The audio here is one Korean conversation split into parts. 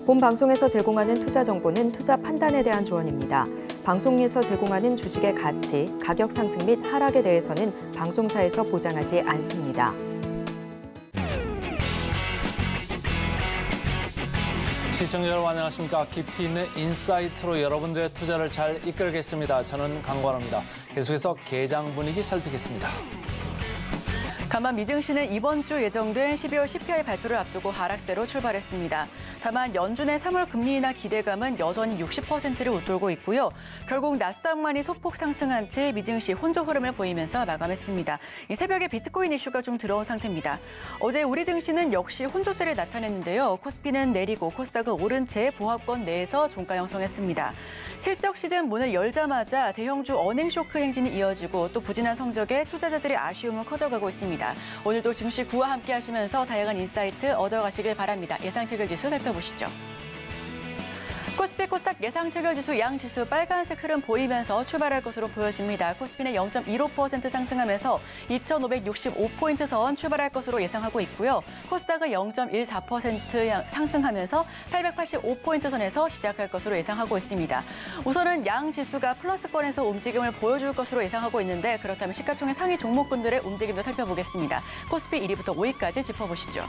본 방송에서 제공하는 투자 정보는 투자 판단에 대한 조언입니다. 방송에서 제공하는 주식의 가치, 가격 상승 및 하락에 대해서는 방송사에서 보장하지 않습니다. 시청자 여러분 안녕하십니까. 깊이 있는 인사이트로 여러분들의 투자를 잘 이끌겠습니다. 저는 강관호입니다. 계속해서 개장 분위기 살피겠습니다. 다만 미증시는 이번 주 예정된 12월 CPI 발표를 앞두고 하락세로 출발했습니다. 다만 연준의 3월 금리 인하 기대감은 여전히 60%를 웃돌고 있고요. 결국 나스닥만이 소폭 상승한 채 미증시 혼조 흐름을 보이면서 마감했습니다. 이 새벽에 비트코인 이슈가 좀 들어온 상태입니다. 어제 우리 증시는 역시 혼조세를 나타냈는데요. 코스피는 내리고 코스닥은 오른 채 보합권 내에서 종가 형성했습니다. 실적 시즌 문을 열자마자 대형주 어닝 쇼크 행진이 이어지고 또 부진한 성적에 투자자들의 아쉬움은 커져가고 있습니다. 오늘도 증시 구와 함께 하시면서 다양한 인사이트 얻어가시길 바랍니다. 예상 체결지수 살펴보시죠. 코스피 코스닥 예상 체결지수 양지수 빨간색 흐름 보이면서 출발할 것으로 보여집니다. 코스피는 0.15% 상승하면서 2,565포인트 선 출발할 것으로 예상하고 있고요. 코스닥은 0.14% 상승하면서 885포인트 선에서 시작할 것으로 예상하고 있습니다. 우선은 양지수가 플러스권에서 움직임을 보여줄 것으로 예상하고 있는데 그렇다면 시가총액 상위 종목군들의 움직임도 살펴보겠습니다. 코스피 1위부터 5위까지 짚어보시죠.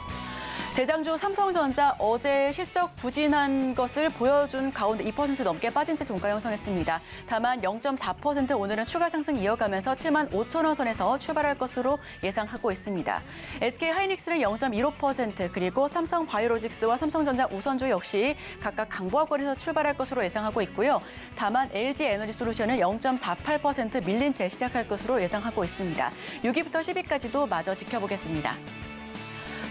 대장주 삼성전자 어제 실적 부진한 것을 보여준 가운데 2% 넘게 빠진 채 종가 형성했습니다. 다만 0.4% 오늘은 추가 상승 이어가면서 7만 5천 원 선에서 출발할 것으로 예상하고 있습니다. SK하이닉스는 0.15% 그리고 삼성바이오로직스와 삼성전자 우선주 역시 각각 강보합권에서 출발할 것으로 예상하고 있고요. 다만 LG에너지솔루션은 0.48% 밀린 채 시작할 것으로 예상하고 있습니다. 6위부터 10위까지도 마저 지켜보겠습니다.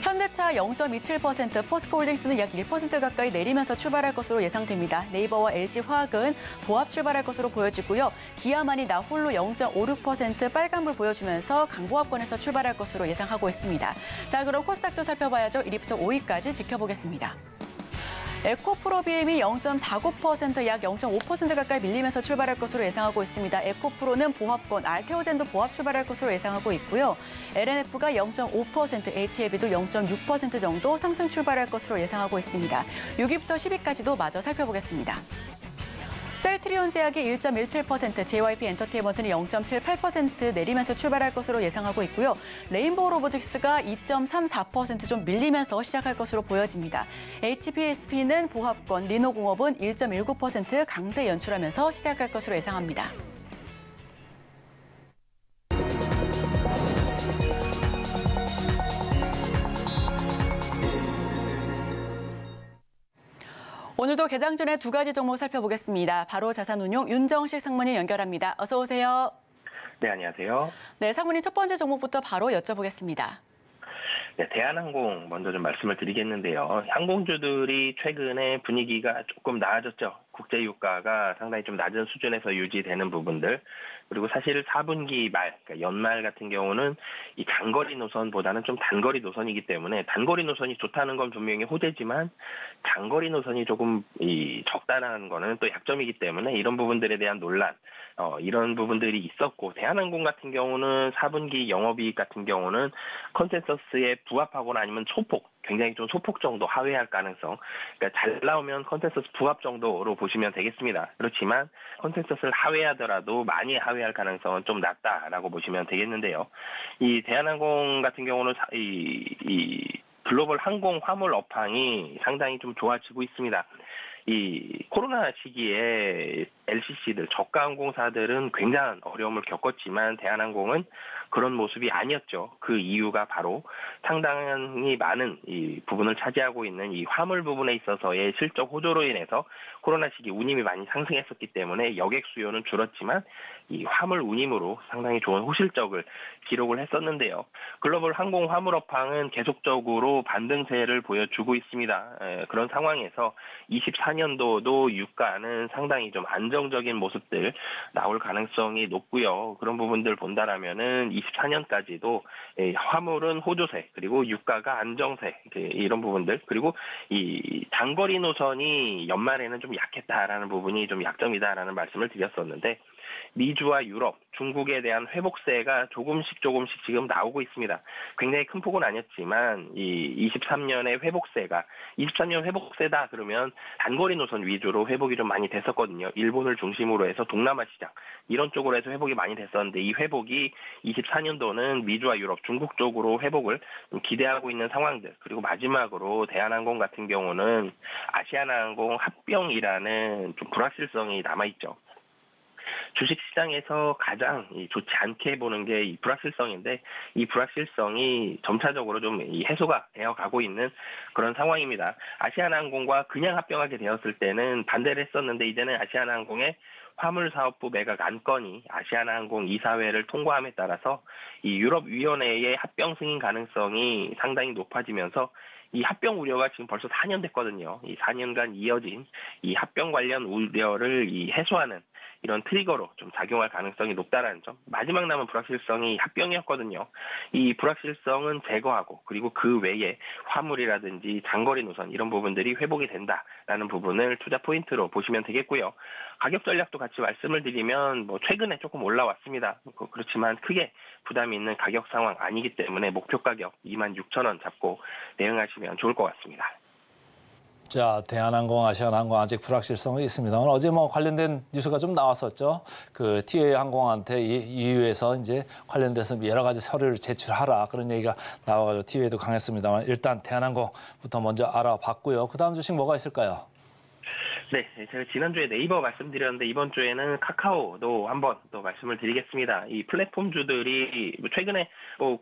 현대차 0.27%, 포스코홀딩스는 약 1% 가까이 내리면서 출발할 것으로 예상됩니다. 네이버와 LG화학은 보합 출발할 것으로 보여지고요. 기아만이 나 홀로 0.56% 빨간불 보여주면서 강보합권에서 출발할 것으로 예상하고 있습니다. 자, 그럼 코스닥도 살펴봐야죠. 1위부터 5위까지 지켜보겠습니다. 에코프로비엠이 0.49%, 약 0.5% 가까이 밀리면서 출발할 것으로 예상하고 있습니다. 에코프로는 보합권, 알테오젠도 보합 출발할 것으로 예상하고 있고요. LNF가 0.5%, HLB도 0.6% 정도 상승 출발할 것으로 예상하고 있습니다. 6위부터 10위까지도 마저 살펴보겠습니다. 셀트리온 제약이 1.17%, JYP 엔터테인먼트는 0.78% 내리면서 출발할 것으로 예상하고 있고요. 레인보우 로보틱스가 2.34% 좀 밀리면서 시작할 것으로 보여집니다. HPSP는 보합권, 리노공업은 1.19% 강세 연출하면서 시작할 것으로 예상합니다. 오늘도 개장 전에 두 가지 종목 살펴보겠습니다. 바로 자산운용 윤정식 상무님 연결합니다. 어서 오세요. 네, 안녕하세요. 네, 상무님 첫 번째 종목부터 바로 여쭤보겠습니다. 네, 대한항공 먼저 좀 말씀을 드리겠는데요. 항공주들이 최근에 분위기가 조금 나아졌죠. 국제 유가가 상당히 좀 낮은 수준에서 유지되는 부분들. 그리고 사실 4분기 말, 그러니까 연말 같은 경우는 이 장거리 노선보다는 좀 단거리 노선이기 때문에 단거리 노선이 좋다는 건 분명히 호재지만 장거리 노선이 조금 적다라는 거는 또 약점이기 때문에 이런 부분들에 대한 논란, 이런 부분들이 있었고 대한항공 같은 경우는 4분기 영업이익 같은 경우는 컨센서스에 부합하거나 아니면 굉장히 좀 소폭 정도 하회할 가능성. 그러니까 잘 나오면 컨센서스 부합 정도로 보시면 되겠습니다. 그렇지만 컨센서스를 하회하더라도 많이 하회할 가능성은 좀 낮다라고 보시면 되겠는데요. 이 대한항공 같은 경우는 이 글로벌 항공 화물 업황이 상당히 좀 좋아지고 있습니다. 이 코로나 시기에 LCC들, 저가 항공사들은 굉장한 어려움을 겪었지만 대한항공은 그런 모습이 아니었죠. 그 이유가 바로 상당히 많은 이 부분을 차지하고 있는 이 화물 부분에 있어서의 실적 호조로 인해서 코로나 시기 운임이 많이 상승했었기 때문에 여객 수요는 줄었지만 이 화물 운임으로 상당히 좋은 호실적을 기록을 했었는데요. 글로벌 항공 화물 업황은 계속적으로 반등세를 보여주고 있습니다. 그런 상황에서 24년도도 유가는 상당히 좀 안정적인 모습들 나올 가능성이 높고요. 그런 부분들 본다라면은 24년까지도 화물은 호조세 그리고 유가가 안정세 이런 부분들 그리고 이 장거리 노선이 연말에는 좀 약했다라는 부분이 좀 약점이다라는 말씀을 드렸었는데 미주와 유럽, 중국에 대한 회복세가 조금씩 지금 나오고 있습니다. 굉장히 큰 폭은 아니었지만 이 23년의 회복세가 23년 회복세다 그러면 단거리 노선 위주로 회복이 좀 많이 됐었거든요. 일본을 중심으로 해서 동남아 시장 이런 쪽으로 해서 회복이 많이 됐었는데 이 회복이 24년도는 미주와 유럽, 중국 쪽으로 회복을 좀 기대하고 있는 상황들. 그리고 마지막으로 대한항공 같은 경우는 아시아나항공 합병이라는 좀 불확실성이 남아있죠. 주식시장에서 가장 좋지 않게 보는 게 이 불확실성인데 이 불확실성이 점차적으로 좀 해소가 되어가고 있는 그런 상황입니다. 아시아나항공과 그냥 합병하게 되었을 때는 반대를 했었는데 이제는 아시아나항공의 화물사업부 매각 안건이 아시아나항공 이사회를 통과함에 따라서 이 유럽위원회의 합병 승인 가능성이 상당히 높아지면서 이 합병 우려가 지금 벌써 4년 됐거든요. 이 4년간 이어진 이 합병 관련 우려를 해소하는 이런 트리거로 좀 작용할 가능성이 높다라는 점. 마지막 남은 불확실성이 합병이었거든요. 이 불확실성은 제거하고 그리고 그 외에 화물이라든지 장거리 노선 이런 부분들이 회복이 된다라는 부분을 투자 포인트로 보시면 되겠고요. 가격 전략도 같이 말씀을 드리면 최근에 조금 올라왔습니다. 그렇지만 크게 부담이 있는 가격 상황 아니기 때문에 목표 가격 26,000원 잡고 대응하시면 좋을 것 같습니다. 자, 대한항공, 아시아나항공 아직 불확실성이 있습니다만 어제 관련된 뉴스가 좀 나왔었죠. 그 TA 항공한테 EU에서 이제 관련돼서 여러 가지 서류를 제출하라 그런 얘기가 나와가지고 TA도 강했습니다만 일단 대한항공부터 먼저 알아봤고요. 그 다음 주식 뭐가 있을까요? 네, 제가 지난주에 네이버 말씀드렸는데 이번 주에는 카카오도 한번 또 말씀을 드리겠습니다. 이 플랫폼주들이 최근에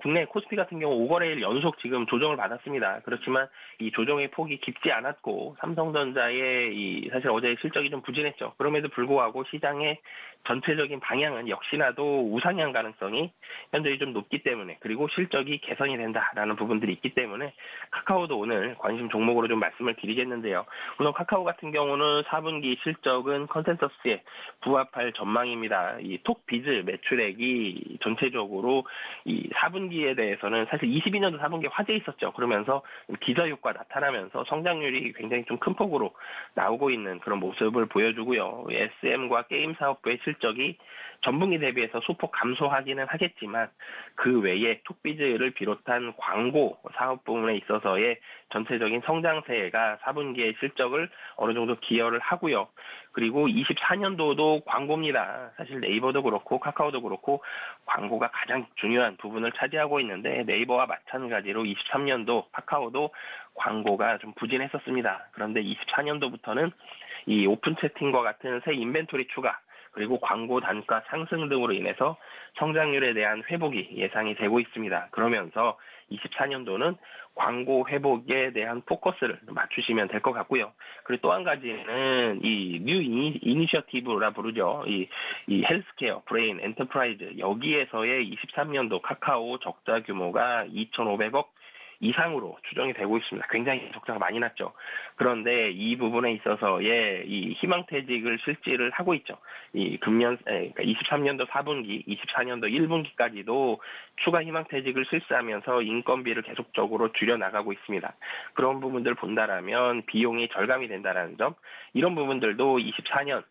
국내 코스피 같은 경우 5거래일 연속 지금 조정을 받았습니다. 그렇지만 이 조정의 폭이 깊지 않았고 삼성전자의 사실 어제 실적이 좀 부진했죠. 그럼에도 불구하고 시장의 전체적인 방향은 역시나도 우상향 가능성이 현저히 좀 높기 때문에 그리고 실적이 개선이 된다라는 부분들이 있기 때문에 카카오도 오늘 관심 종목으로 좀 말씀을 드리겠는데요. 우선 카카오 같은 경우는 4분기 실적은 컨센서스에 부합할 전망입니다. 이 톡비즈 매출액이 전체적으로 이 4분기에 대해서는 사실 22년도 4분기에 화제 있었죠. 그러면서 기저효과 나타나면서 성장률이 굉장히 좀 큰 폭으로 나오고 있는 그런 모습을 보여주고요. SM과 게임 사업부의 실적이 전분기 대비해서 소폭 감소하기는 하겠지만 그 외에 톡비즈를 비롯한 광고 사업 부분에 있어서의 전체적인 성장세가 4분기의 실적을 어느 정도 기여를 하고요. 그리고 24년도도 광고입니다. 사실 네이버도 그렇고 카카오도 그렇고 광고가 가장 중요한 부분을 차지하고 있는데 네이버와 마찬가지로 23년도 카카오도 광고가 좀 부진했었습니다. 그런데 24년도부터는 이 오픈 채팅과 같은 새 인벤토리 추가 그리고 광고 단가 상승 등으로 인해서 성장률에 대한 회복이 예상이 되고 있습니다. 그러면서 24년도는 광고 회복에 대한 포커스를 맞추시면 될 것 같고요. 그리고 또 한 가지는 이 뉴 이니셔티브라 부르죠. 이 헬스케어, 브레인, 엔터프라이즈 여기에서의 23년도 카카오 적자 규모가 2,500억 이상으로 추정이 되고 있습니다. 굉장히 적자가 많이 났죠. 그런데 이 부분에 있어서의 이 희망퇴직을 실시를 하고 있죠. 그러니까 23년도 4분기, 24년도 1분기까지도 추가 희망퇴직을 실시하면서 인건비를 계속적으로 줄여나가고 있습니다. 그런 부분들 본다라면 비용이 절감이 된다는 점, 이런 부분들도 24년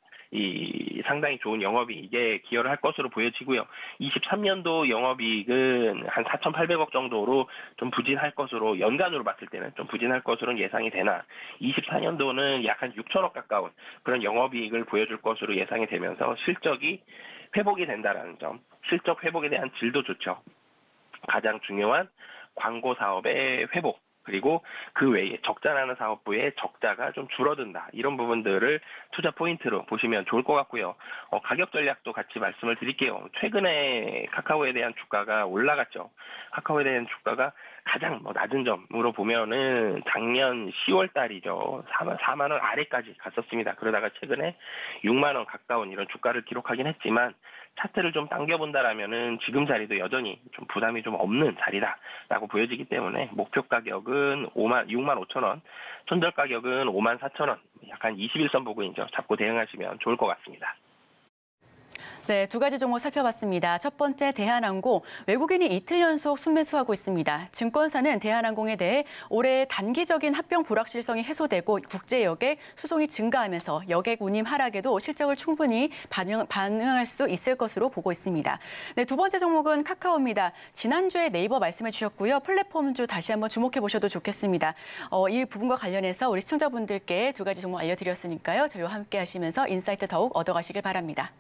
상당히 좋은 영업이익에 기여를 할 것으로 보여지고요. 23년도 영업이익은 한 4,800억 정도로 좀 부진할 것으로 연간으로 봤을 때는 좀 부진할 것으로 예상이 되나 24년도는 약 한 6천억 가까운 그런 영업이익을 보여줄 것으로 예상이 되면서 실적이 회복이 된다는 점, 실적 회복에 대한 질도 좋죠. 가장 중요한 광고 사업의 회복. 그리고 그 외에 적자나는 사업부의 적자가 좀 줄어든다. 이런 부분들을 투자 포인트로 보시면 좋을 것 같고요. 가격 전략도 같이 말씀을 드릴게요. 최근에 카카오에 대한 주가가 올라갔죠. 카카오에 대한 주가가 가장 낮은 점으로 보면은 작년 10월 달이죠. 4만 원 아래까지 갔었습니다. 그러다가 최근에 6만 원 가까운 이런 주가를 기록하긴 했지만 차트를 좀 당겨본다라면은 지금 자리도 여전히 좀 부담이 좀 없는 자리다라고 보여지기 때문에 목표 가격은 6만 5천 원, 손절 가격은 5만 4천 원, 약간 21선 부근이죠. 잡고 대응하시면 좋을 것 같습니다. 네, 두 가지 종목 살펴봤습니다. 첫 번째 대한항공, 외국인이 이틀 연속 순매수하고 있습니다. 증권사는 대한항공에 대해 올해 단기적인 합병 불확실성이 해소되고 국제 여객 수송이 증가하면서 여객 운임 하락에도 실적을 충분히 반응할 수 있을 것으로 보고 있습니다. 네, 두 번째 종목은 카카오입니다. 지난주에 네이버 말씀해 주셨고요. 플랫폼주 다시 한번 주목해 보셔도 좋겠습니다. 이 부분과 관련해서 우리 시청자분들께 두 가지 종목 알려드렸으니까요. 저희와 함께 하시면서 인사이트 더욱 얻어가시길 바랍니다.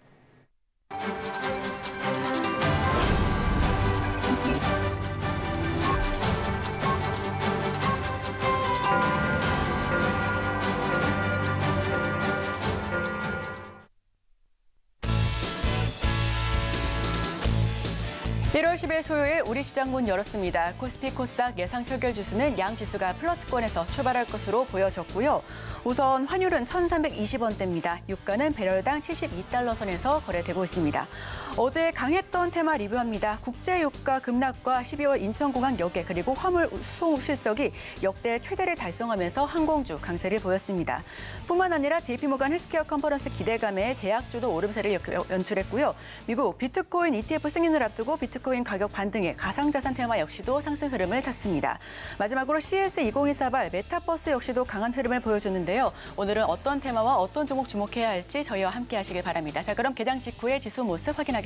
(1월 10일) 수요일 우리 시장 문 열었습니다. 코스피 코스닥 예상 철결 지수는 양 지수가 플러스권에서 출발할 것으로 보여졌고요. 우선 환율은 1,320원대입니다. 유가는 배럴당 72달러 선에서 거래되고 있습니다. 어제 강했던 테마 리뷰합니다. 국제유가 급락과 12월 인천공항 여객 그리고 화물 수송 실적이 역대 최대를 달성하면서 항공주 강세를 보였습니다. 뿐만 아니라 JP모간 헬스케어 컨퍼런스 기대감에 제약주도 오름세를 연출했고요. 미국 비트코인 ETF 승인을 앞두고 비트코인 가격 반등에 가상자산 테마 역시도 상승 흐름을 탔습니다. 마지막으로 CS2024발 메타버스 역시도 강한 흐름을 보여줬는데요. 오늘은 어떤 테마와 어떤 종목 주목해야 할지 저희와 함께 하시길 바랍니다. 자, 그럼 개장 직후의 지수 모습 확인하겠습니다.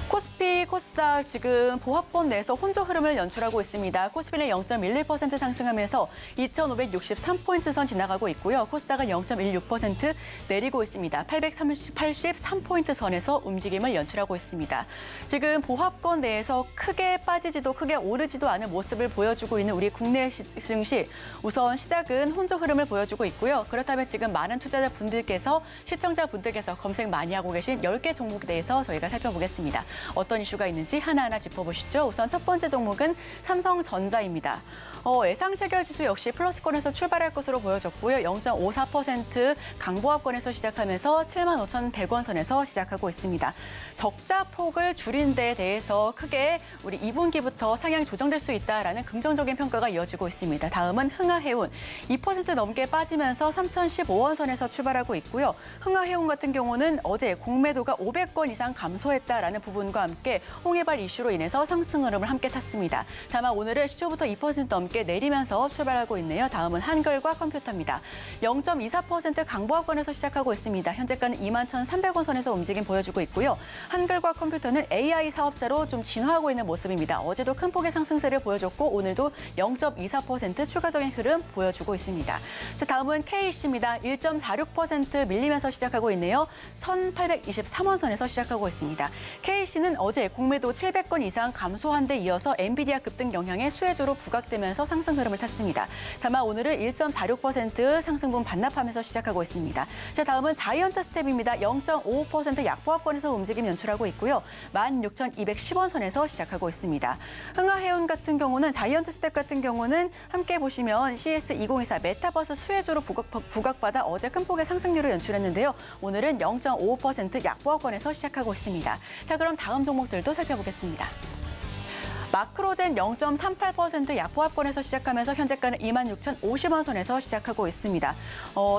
코스피, 코스닥 지금 보합권 내에서 혼조 흐름을 연출하고 있습니다. 코스피는 0.11% 상승하면서 2,563포인트 선 지나가고 있고요. 코스닥은 0.16% 내리고 있습니다. 883포인트 선에서 움직임을 연출하고 있습니다. 지금 보합권 내에서 크게 빠지지도 크게 오르지도 않은 모습을 보여주고 있는 우리 국내 증시. 우선 시작은 혼조 흐름을 보여주고 있고요. 그렇다면 지금 많은 투자자분들께서 시청자분들께서 검색 많이 하고 계신 10개 종목에 대해서 저희가 살펴보겠습니다. 어떤 이슈가 있는지 하나하나 짚어보시죠. 우선 첫 번째 종목은 삼성전자입니다. 예상 체결 지수 역시 플러스권에서 출발할 것으로 보여졌고요. 0.54% 강보합권에서 시작하면서 75,100원 선에서 시작하고 있습니다. 적자 폭을 줄인 데 대해서 크게 우리 2분기부터 상향이 조정될 수 있다라는 긍정적인 평가가 이어지고 있습니다. 다음은 흥하해운 2% 넘게 빠지면서 3,015원 선에서 출발하고 있고요. 흥하해운 같은 경우는 어제 공매도가 500건 이상 감소했다라는 부분과 함께 홍해발 이슈로 인해서 상승 흐름을 함께 탔습니다. 다만 오늘은 시초부터 2% 넘게 내리면서 출발하고 있네요. 다음은 한글과 컴퓨터입니다. 0.24% 강보합권에서 시작하고 있습니다. 현재가는 21,300원 선에서 움직임 보여주고 있고요. 한글과 컴퓨터는 AI 사업자로 좀 진화하고 있는 모습입니다. 어제도 큰 폭의 상승세를 보여줬고 오늘도 0.24% 추가적인 흐름 보여주고 있습니다. 자, 다음은 KC입니다. 1.46% 밀리면서 시작하고 있네요. 1,823원 선에서 시작하고 있습니다. KC는 어제 공매도 700건 이상 감소한 데 이어서 엔비디아 급등 영향에 수혜주로 부각되면서 상승 흐름을 탔습니다. 다만 오늘은 1.46% 상승분 반납하면서 시작하고 있습니다. 자, 다음은 자이언트 스텝입니다. 0.55% 약보합권에서 움직임 연출하고 있고요. 16,210원 선에서 시작하고 있습니다. 흥하해운 같은 경우는 자이언트 스텝 같은 경우는 함께 보시면 CS2024 메타버스 수혜주로 부각받아 어제 큰 폭의 상승률을 연출했는데요. 오늘은 0.55% 약보합권에서 시작하고 있습니다. 자, 그럼 다음 종목들도 살펴보겠습니다. 마크로젠 0.38% 약보합권에서 시작하면서 현재가는 26,050원 선에서 시작하고 있습니다.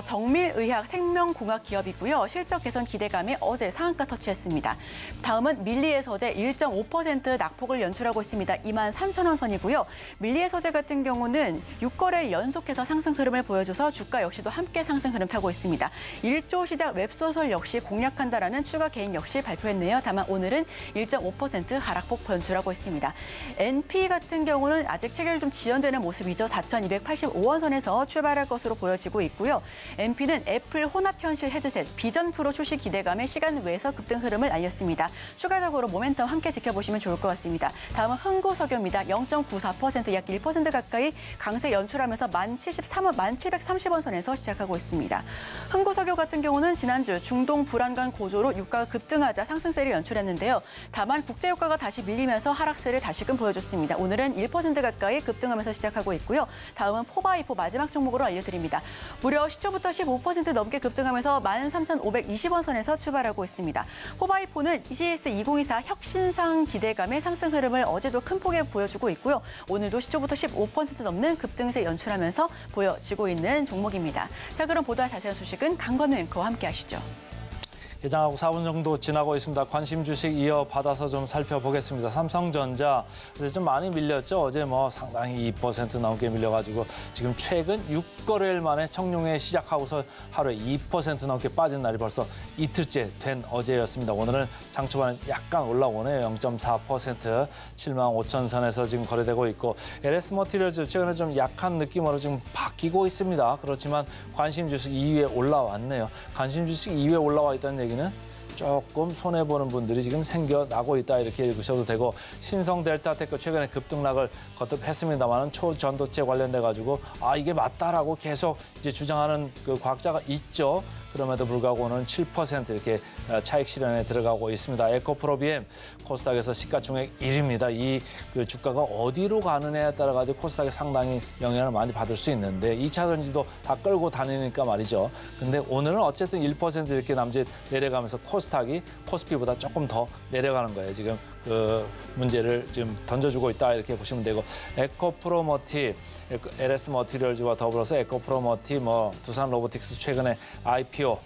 정밀의학 생명공학 기업이고요. 실적 개선 기대감에 어제 상한가 터치했습니다. 다음은 밀리에서제 1.5% 낙폭을 연출하고 있습니다. 23,000원 선이고요. 밀리에서제 같은 경우는 6거래일 연속해서 상승 흐름을 보여줘서 주가 역시도 함께 상승 흐름 타고 있습니다. 1조 시작 웹소설 역시 공략한다라는 추가 개인 역시 발표했네요. 다만 오늘은 1.5% 하락폭 연출하고 있습니다. NP 같은 경우는 아직 체결이 좀 지연되는 모습이죠. 4,285원 선에서 출발할 것으로 보여지고 있고요. NP는 애플 혼합현실 헤드셋 비전 프로 출시 기대감에 시간 외에서 급등 흐름을 알렸습니다. 추가적으로 모멘텀 함께 지켜보시면 좋을 것 같습니다. 다음은 흥구석유입니다. 0.94% 약 1% 가까이 강세 연출하면서 1,730원 선에서 시작하고 있습니다. 흥구석유 같은 경우는 지난주 중동 불안감 고조로 유가가 급등하자 상승세를 연출했는데요. 다만 국제유가가 다시 밀리면서 하락세를 다시금 보여줬습니다. 오늘은 1% 가까이 급등하면서 시작하고 있고요. 다음은 포바이포 마지막 종목으로 알려드립니다. 무려 시초부터 15% 넘게 급등하면서 13,520원 선에서 출발하고 있습니다. 포바이포는 CS2024 혁신상 기대감의 상승 흐름을 어제도 큰 폭에 보여주고 있고요. 오늘도 시초부터 15% 넘는 급등세 연출하면서 보여지고 있는 종목입니다. 자, 그럼 보다 자세한 소식은 강건우 앵커와 함께 하시죠. 개장하고 4분 정도 지나고 있습니다. 관심 주식 이어받아서 좀 살펴보겠습니다. 삼성전자 좀 많이 밀렸죠. 어제 뭐 상당히 2% 넘게 밀려가지고 지금 최근 6거래일 만에 청룡회 시작하고서 하루에 2% 넘게 빠진 날이 벌써 이틀째 된 어제였습니다. 오늘은 장 초반에 약간 올라오네요. 0.4% 75,000선에서 지금 거래되고 있고 LS 머티리얼즈 최근에 좀 약한 느낌으로 지금 바뀌고 있습니다. 그렇지만 관심 주식 2위에 올라왔네요. 관심 주식 2위에 올라와 있다는 얘기는 조금 손해보는 분들이 지금 생겨나고 있다 이렇게 읽으셔도 되고 신성 델타테크 최근에 급등락을 거듭했습니다만은 초전도체 관련돼 가지고 이게 맞다라고 계속 이제 주장하는 그 과학자가 있죠. 그럼에도 불구하고 오늘은 7% 이렇게 차익 실현에 들어가고 있습니다. 에코프로비엠 코스닥에서 시가총액 1위입니다. 이 그 주가가 어디로 가느냐에 따라 가지고 코스닥에 상당히 영향을 많이 받을 수 있는데 2차 전지도 다 끌고 다니니까 말이죠. 근데 오늘은 어쨌든 1% 이렇게 남짓 내려가면서 코스닥이 코스피보다 조금 더 내려가는 거예요. 지금 그 문제를 지금 던져주고 있다 이렇게 보시면 되고 에코프로머티, LS 머티리얼즈와 더불어서 에코프로머티, 두산 로보틱스 최근에 IPO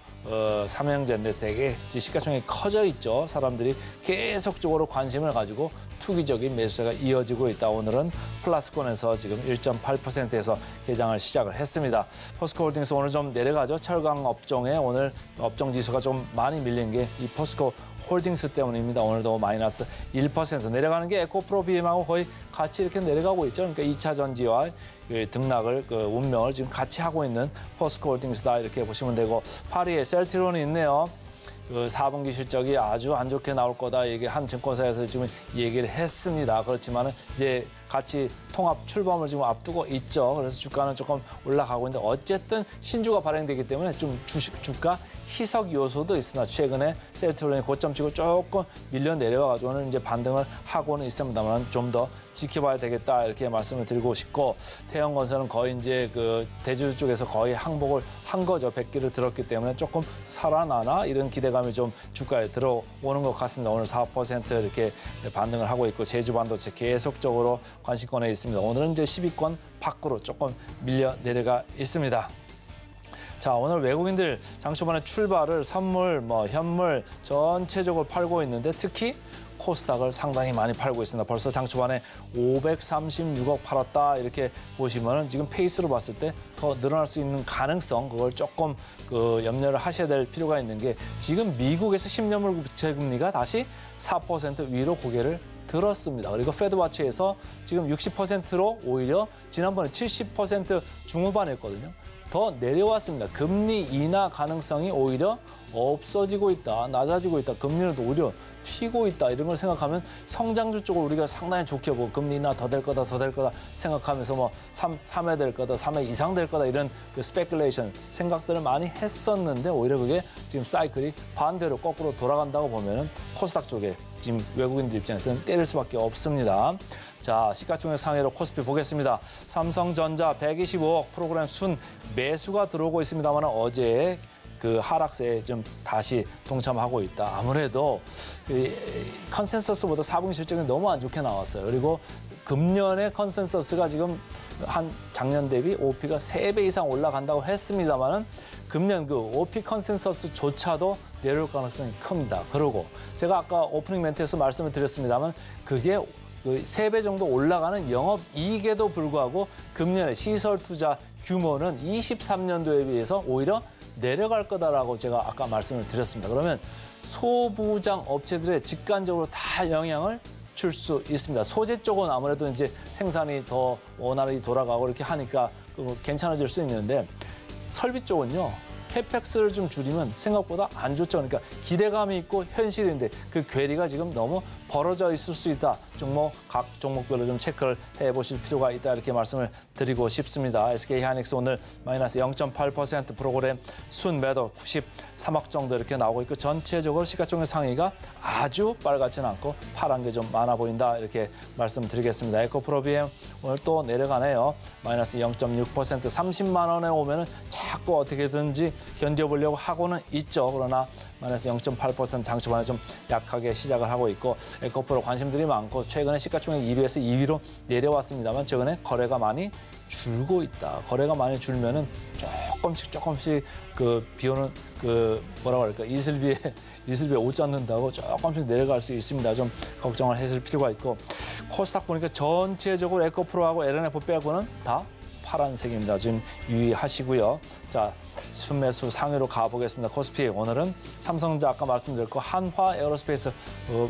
삼형제인데 되게 시가총액이 커져 있죠. 사람들이 계속적으로 관심을 가지고 투기적인 매수세가 이어지고 있다. 오늘은 플라스콘에서 지금 1.8%에서 개장을 시작을 했습니다. 포스코홀딩스 오늘 좀 내려가죠. 철강 업종에 오늘 업종 지수가 좀 많이 밀린 게 이 포스코 홀딩스 때문입니다. 오늘도 마이너스 1% 내려가는 게 에코프로비엠하고 거의 같이 이렇게 내려가고 있죠. 그러니까 2차 전지와 등락을 운명을 지금 같이 하고 있는 포스코 홀딩스다 이렇게 보시면 되고 파리에 셀트론이 있네요. 4분기 실적이 아주 안 좋게 나올 거다. 이게 한 증권사에서 지금 얘기를 했습니다. 그렇지만은 이제 같이 통합 출범을 지금 앞두고 있죠. 그래서 주가는 조금 올라가고 있는데 어쨌든 신주가 발행되기 때문에 좀 주가 희석 요소도 있습니다. 최근에 셀트론이 고점 치고 조금 밀려 내려와가지고는 이제 반등을 하고는 있습니다만 좀 더 지켜봐야 되겠다 이렇게 말씀을 드리고 싶고 태형건설은 거의 이제 그 대주주 쪽에서 거의 항복을 한 거죠. 100기를 들었기 때문에 조금 살아나나 이런 기대감이 좀 주가에 들어오는 것 같습니다. 오늘 4% 이렇게 반등을 하고 있고 제주반도체 계속적으로 관심권에 있습니다. 오늘은 이제 10위권 밖으로 조금 밀려 내려가 있습니다. 자, 오늘 외국인들 장 초반에 출발을 선물, 현물 전체적으로 팔고 있는데 특히 코스닥을 상당히 많이 팔고 있습니다. 벌써 장 초반에 536억 팔았다 이렇게 보시면은 지금 페이스로 봤을 때 더 늘어날 수 있는 가능성 그걸 조금 염려를 하셔야 될 필요가 있는 게 지금 미국에서 10년물 국채 금리가 다시 4% 위로 고개를 들었습니다. 그리고 페드와치에서 지금 60%로 오히려 지난번에 70% 중후반이었거든요. 더 내려왔습니다. 금리 인하 가능성이 오히려 없어지고 있다, 낮아지고 있다, 금리는 오히려 튀고 있다 이런 걸 생각하면 성장주 쪽을 우리가 상당히 좋게 보고 금리 인하 더 될 거다 생각하면서 3회 될 거다, 3회 이상 될 거다 이런 그 스페큘레이션 생각들을 많이 했었는데 오히려 그게 지금 사이클이 반대로 거꾸로 돌아간다고 보면은 코스닥 쪽에 지금 외국인들 입장에서는 때릴 수밖에 없습니다. 자, 시가총액 상위로 코스피 보겠습니다. 삼성전자 125억 프로그램 순 매수가 들어오고 있습니다만 어제 그 하락세에 좀 다시 동참하고 있다. 아무래도 컨센서스보다 4분기 실적이 너무 안 좋게 나왔어요. 그리고 금년의 컨센서스가 지금 한 작년 대비 OP가 3배 이상 올라간다고 했습니다만은 금년 그 OP 컨센서스조차도 내려올 가능성이 큽니다. 그리고 제가 아까 오프닝 멘트에서 말씀을 드렸습니다만 그게 3배 정도 올라가는 영업이익에도 불구하고 금년의 시설 투자 규모는 23년도에 비해서 오히려 내려갈 거다라고 제가 아까 말씀을 드렸습니다. 그러면 소부장 업체들의 직간접으로 다 영향을 줄 수 있습니다. 소재 쪽은 아무래도 이제 생산이 더 원활히 돌아가고 이렇게 하니까 괜찮아질 수 있는데 설비 쪽은요. 캐펙스를 좀 줄이면 생각보다 안 좋죠. 그러니까 기대감이 있고 현실인데 그 괴리가 지금 너무 벌어져 있을 수 있다. 각 종목별로 좀 체크를 해보실 필요가 있다. 이렇게 말씀을 드리고 싶습니다. SK하이닉스 오늘 마이너스 0.8% 프로그램 순 매도 93억 정도 이렇게 나오고 있고 전체적으로 시가총액 상위가 아주 빨갛지는 않고 파란 게 좀 많아 보인다. 이렇게 말씀드리겠습니다. 에코프로비엠 오늘 또 내려가네요. 마이너스 0.6% 30만 원에 오면은 자꾸 어떻게든지 견뎌보려고 하고는 있죠. 그러나 마이너스 0.8% 장 초반에 좀 약하게 시작을 하고 있고 에코프로 관심들이 많고 최근에 시가총액 1위에서 2위로 내려왔습니다만 최근에 거래가 많이 줄고 있다. 거래가 많이 줄면은 조금씩 그 비오는 그 뭐라고 할까 이슬비에 옷 젖는다고 조금씩 내려갈 수 있습니다. 좀 걱정을 하실 필요가 있고 코스닥 보니까 전체적으로 에코프로하고 LNF 빼고는 다 파란색입니다. 지금 유의하시고요. 자, 순매수 상위로 가보겠습니다. 코스피 오늘은 삼성전자 아까 말씀드렸고 한화 에어로스페이스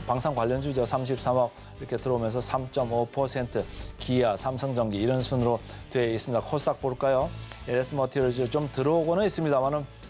방산 관련주죠. 33억 이렇게 들어오면서 3.5%, 기아, 삼성전기 이런 순으로 되어 있습니다. 코스닥 볼까요? LS 머티리얼즈 좀 들어오고는 있습니다만은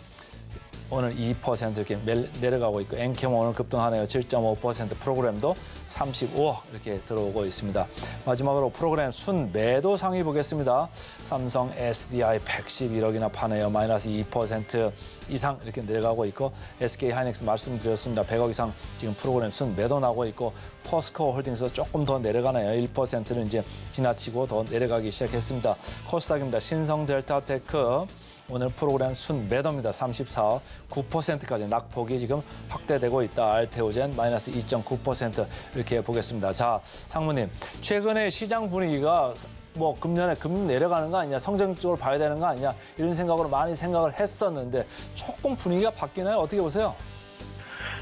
오늘 2% 이렇게 내려가고 있고 엔캠 오늘 급등하네요. 7.5% 프로그램도 35억 이렇게 들어오고 있습니다. 마지막으로 프로그램 순매도 상위 보겠습니다. 삼성 SDI 111억이나 파네요. 마이너스 2% 이상 이렇게 내려가고 있고 SK 하이닉스 말씀드렸습니다. 100억 이상 지금 프로그램 순매도 나고 있고 포스코 홀딩스 조금 더 내려가네요. 1%는 이제 지나치고 더 내려가기 시작했습니다. 코스닥입니다. 신성 델타테크 오늘 프로그램 순매도입니다. 34억, 9%까지 낙폭이 지금 확대되고 있다. 알테오젠 마이너스 2.9% 이렇게 보겠습니다. 자, 상무님, 최근에 시장 분위기가 뭐 금년에 금리 내려가는 거 아니냐, 성장적으로 봐야 되는 거 아니냐 이런 생각으로 많이 생각을 했었는데 조금 분위기가 바뀌나요? 어떻게 보세요?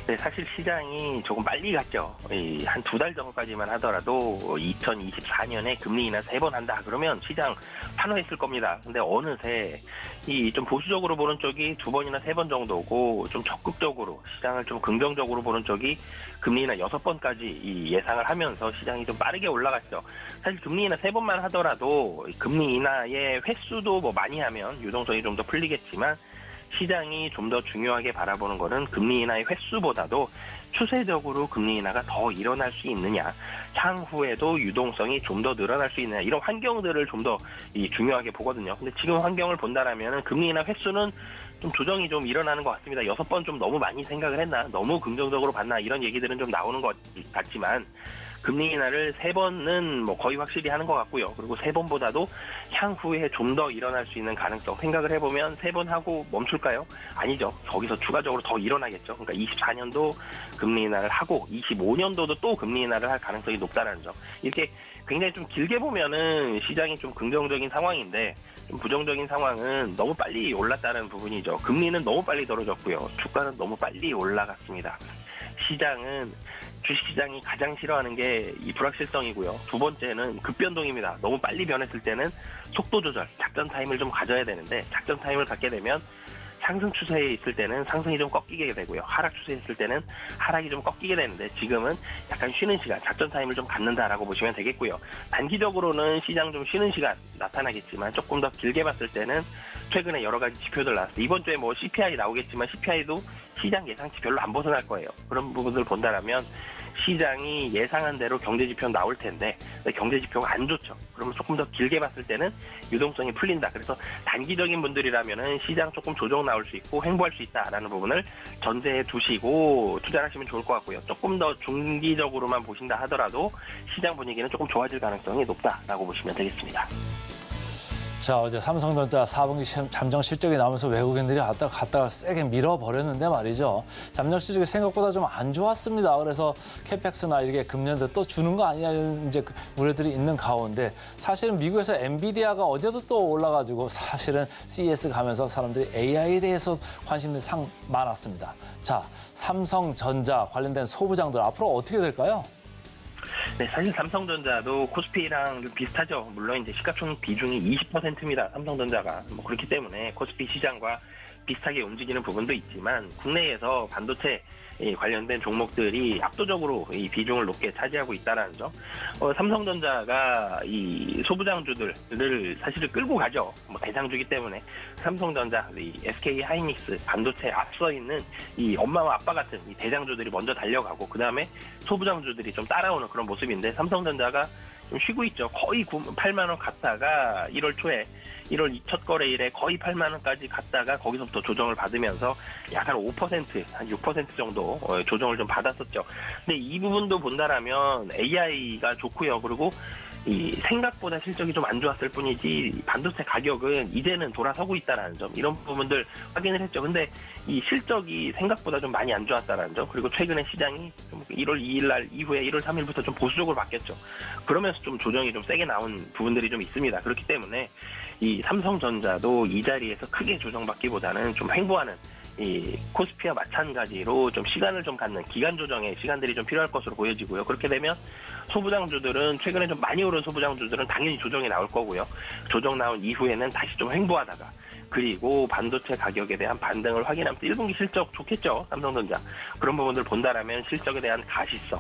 네, 사실 시장이 조금 빨리 갔죠. 한 2달 전까지만 하더라도 2024년에 금리 인하 3번 한다 그러면 시장 환호했을 겁니다. 근데 어느새 이 좀 보수적으로 보는 쪽이 2번이나 3번 정도고 좀 적극적으로 시장을 좀 긍정적으로 보는 쪽이 금리 인하 6번까지 예상을 하면서 시장이 좀 빠르게 올라갔죠. 사실 금리 인하 3번만 하더라도 금리 인하의 횟수도 뭐 많이 하면 유동성이 좀 더 풀리겠지만 시장이 좀 더 중요하게 바라보는 거는 금리 인하의 횟수보다도 추세적으로 금리 인하가 더 일어날 수 있느냐, 향후에도 유동성이 좀 더 늘어날 수 있느냐 이런 환경들을 좀 더 중요하게 보거든요. 근데 지금 환경을 본다라면은 금리 인하 횟수는 좀 조정이 좀 일어나는 것 같습니다. 6번 좀 너무 많이 생각을 했나, 너무 긍정적으로 봤나 이런 얘기들은 좀 나오는 것 같지만 금리 인하를 3번은 뭐 거의 확실히 하는 것 같고요. 그리고 3번보다도 향후에 좀 더 일어날 수 있는 가능성 생각을 해보면 3번 하고 멈출까요? 아니죠. 거기서 추가적으로 더 일어나겠죠. 그러니까 24년도 금리 인하를 하고 25년도도 또 금리 인하를 할 가능성이 높다는 점. 이렇게 굉장히 좀 길게 보면은 시장이 좀 긍정적인 상황인데 좀 부정적인 상황은 너무 빨리 올랐다는 부분이죠. 금리는 너무 빨리 떨어졌고요. 주가는 너무 빨리 올라갔습니다. 시장은 주식시장이 가장 싫어하는 게 이 불확실성이고요. 두 번째는 급변동입니다. 너무 빨리 변했을 때는 속도 조절, 작전 타임을 좀 가져야 되는데 작전 타임을 갖게 되면 상승 추세에 있을 때는 상승이 좀 꺾이게 되고요. 하락 추세에 있을 때는 하락이 좀 꺾이게 되는데 지금은 약간 쉬는 시간, 작전 타임을 좀 갖는다라고 보시면 되겠고요. 단기적으로는 시장 좀 쉬는 시간 나타나겠지만 조금 더 길게 봤을 때는 최근에 여러 가지 지표들 나왔어요. 이번 주에 뭐 CPI 나오겠지만 CPI도 시장 예상치 별로 안 벗어날 거예요. 그런 부분을 본다라면 시장이 예상한 대로 경제지표 나올 텐데 경제지표가 안 좋죠. 그러면 조금 더 길게 봤을 때는 유동성이 풀린다. 그래서 단기적인 분들이라면은 시장 조금 조정 나올 수 있고 횡보할 수 있다라는 부분을 전제해 두시고 투자를 하시면 좋을 것 같고요. 조금 더 중기적으로만 보신다 하더라도 시장 분위기는 조금 좋아질 가능성이 높다라고 보시면 되겠습니다. 자, 어제 삼성전자 4분기 잠정 실적이 나오면서 외국인들이 갔다가 세게 밀어버렸는데 말이죠. 잠정 실적이 생각보다 좀 안 좋았습니다. 그래서 캐펙스나 이렇게 금년도 또 주는 거 아니냐 이런 이제 우려들이 있는 가운데 사실은 미국에서 엔비디아가 어제도 또 올라가지고 사실은 CES 가면서 사람들이 AI에 대해서 관심이 상 많았습니다. 자, 삼성전자 관련된 소부장들 앞으로 어떻게 될까요? 네, 사실 삼성전자도 코스피랑 좀 비슷하죠. 물론 이제 시가총액 비중이 20%입니다. 삼성전자가. 뭐 그렇기 때문에 코스피 시장과 비슷하게 움직이는 부분도 있지만 국내에서 반도체 관련된 종목들이 압도적으로 이 비중을 높게 차지하고 있다는 점. 삼성전자가 이 소부장주들을 사실은 끌고 가죠. 뭐 대장주기 때문에 삼성전자, 이 SK 하이닉스 반도체에 앞서 있는 이 엄마와 아빠 같은 이 대장주들이 먼저 달려가고 그 다음에 소부장주들이 좀 따라오는 그런 모습인데 삼성전자가 좀 쉬고 있죠. 거의 8만 원 갔다가 1월 초에 1월 첫 거래일에 거의 8만 원까지 갔다가 거기서부터 조정을 받으면서 약 한 5%, 한 6% 정도 조정을 좀 받았었죠. 근데 이 부분도 본다라면 AI가 좋고요. 그리고 이 생각보다 실적이 좀 안 좋았을 뿐이지 반도체 가격은 이제는 돌아서고 있다는 점, 이런 부분들 확인을 했죠. 근데 이 실적이 생각보다 좀 많이 안 좋았다는 점, 그리고 최근에 시장이 좀 1월 2일 날 이후에 1월 3일부터 좀 보수적으로 바뀌었죠. 그러면서 좀 조정이 좀 세게 나온 부분들이 좀 있습니다. 그렇기 때문에 이 삼성전자도 이 자리에서 크게 조정받기보다는 좀 횡보하는, 이 코스피와 마찬가지로 좀 시간을 좀 갖는 기간 조정의 시간들이 좀 필요할 것으로 보여지고요. 그렇게 되면 소부장주들은, 최근에 좀 많이 오른 소부장주들은 당연히 조정이 나올 거고요. 조정 나온 이후에는 다시 좀 횡보하다가, 그리고 반도체 가격에 대한 반등을 확인하면서 1분기 실적 좋겠죠, 삼성전자. 그런 부분들 본다라면 실적에 대한 가시성,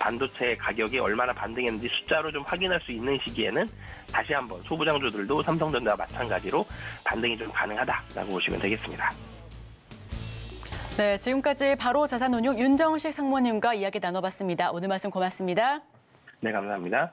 반도체 가격이 얼마나 반등했는지 숫자로 좀 확인할 수 있는 시기에는 다시 한번 소부장주들도 삼성전자와 마찬가지로 반등이 좀 가능하다라고 보시면 되겠습니다. 네, 지금까지 바로 자산운용 윤정식 상무님과 이야기 나눠봤습니다. 오늘 말씀 고맙습니다. 네, 감사합니다.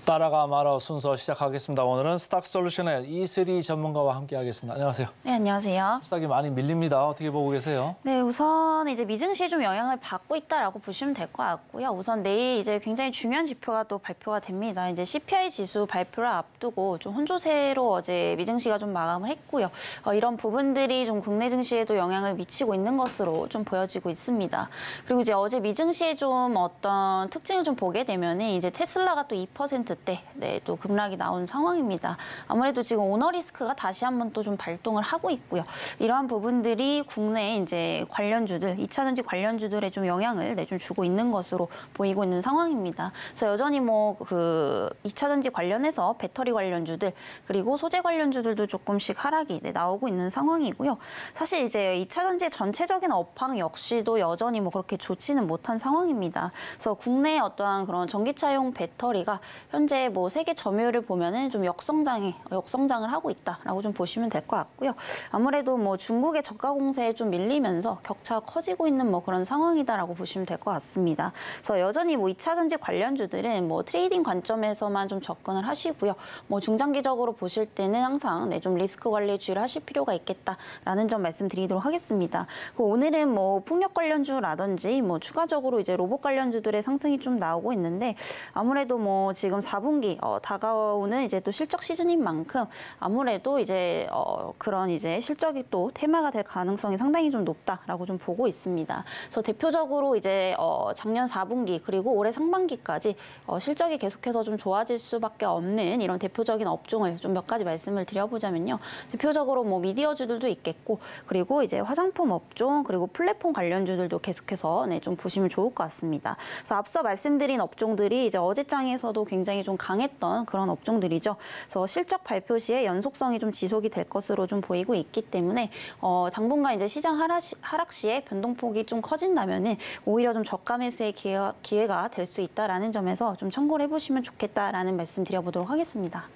따라가 말아 순서 시작하겠습니다. 오늘은 스탁솔루션의 이슬이 전문가와 함께하겠습니다. 안녕하세요. 네, 안녕하세요. 스탁이 많이 밀립니다. 어떻게 보고 계세요? 네, 우선 이제 미증시에 좀 영향을 받고 있다라고 보시면 될 것 같고요. 우선 내일 이제 굉장히 중요한 지표가 또 발표가 됩니다. 이제 CPI 지수 발표를 앞두고 좀 혼조세로 어제 미증시가 좀 마감을 했고요. 이런 부분들이 좀 국내 증시에도 영향을 미치고 있는 것으로 좀 보여지고 있습니다. 그리고 이제 어제 미증시에 좀 어떤 특징을 좀 보게 되면은 이제 테슬라가 또 2%대 네, 또 급락이 나온 상황입니다. 아무래도 지금 오너 리스크가 다시 한번 또 좀 발동을 하고 있고요. 이러한 부분들이 국내 이제 관련주들, 2차전지 관련주들에 좀 영향을 좀 주고 있는 것으로 보이고 있는 상황입니다. 그래서 여전히 뭐 그 2차전지 관련해서 배터리 관련주들 그리고 소재 관련주들도 조금씩 하락이 나오고 있는 상황이고요. 사실 이제 2차전지의 전체적인 업황 역시도 여전히 뭐 그렇게 좋지는 못한 상황입니다. 그래서 국내 어떠한 그런 전기차용 배터리가 현재 뭐 세계 점유율을 보면은 좀 역성장을 하고 있다라고 좀 보시면 될 것 같고요. 아무래도 뭐 중국의 저가 공세에 좀 밀리면서 격차가 커지고 있는 뭐 그런 상황이다라고 보시면 될 것 같습니다. 그래서 여전히 뭐 2차전지 관련주들은 뭐 트레이딩 관점에서만 좀 접근을 하시고요. 뭐 중장기적으로 보실 때는 항상 좀 리스크 관리에 주의를 하실 필요가 있겠다라는 점 말씀드리도록 하겠습니다. 오늘은 뭐 풍력 관련주라든지 뭐 추가적으로 이제 로봇 관련주들의 상승이 좀 나오고 있는데 아무래도 뭐 지금 4분기 다가오는 이제 또 실적 시즌인 만큼 아무래도 이제 그런 이제 실적이 또 테마가 될 가능성이 상당히 좀 높다라고 좀 보고 있습니다. 그래서 대표적으로 이제 작년 4분기 그리고 올해 상반기까지 실적이 계속해서 좀 좋아질 수밖에 없는 이런 대표적인 업종을 좀 몇 가지 말씀을 드려보자면요. 대표적으로 뭐 미디어주들도 있겠고 그리고 이제 화장품 업종 그리고 플랫폼 관련주들도 계속해서 좀 보시면 좋을 것 같습니다. 그래서 앞서 말씀드린 업종들이 이제 어제장에서도 굉장히 좀 강했던 그런 업종들이죠. 그래서 실적 발표 시에 연속성이 좀 지속이 될 것으로 좀 보이고 있기 때문에 당분간 이제 시장 하락 시에 변동폭이 좀 커진다면은 오히려 좀 저가 매수의 기회가 될 수 있다라는 점에서 좀 참고를 해보시면 좋겠다라는 말씀 드려보도록 하겠습니다.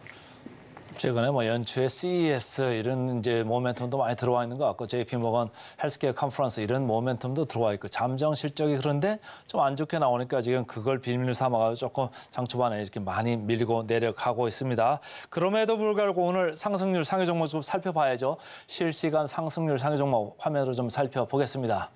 최근에 뭐 연초에 CES 이런 이제 모멘텀도 많이 들어와 있는 것 같고 JP모건 헬스케어 컨퍼런스 이런 모멘텀도 들어와 있고 잠정 실적이 그런데 좀 안 좋게 나오니까 지금 그걸 빌미를 삼아가지고 조금 장 초반에 이렇게 많이 밀리고 내려가고 있습니다. 그럼에도 불구하고 오늘 상승률 상위 종목 좀 살펴봐야죠. 실시간 상승률 상위 종목 화면으로 좀 살펴보겠습니다.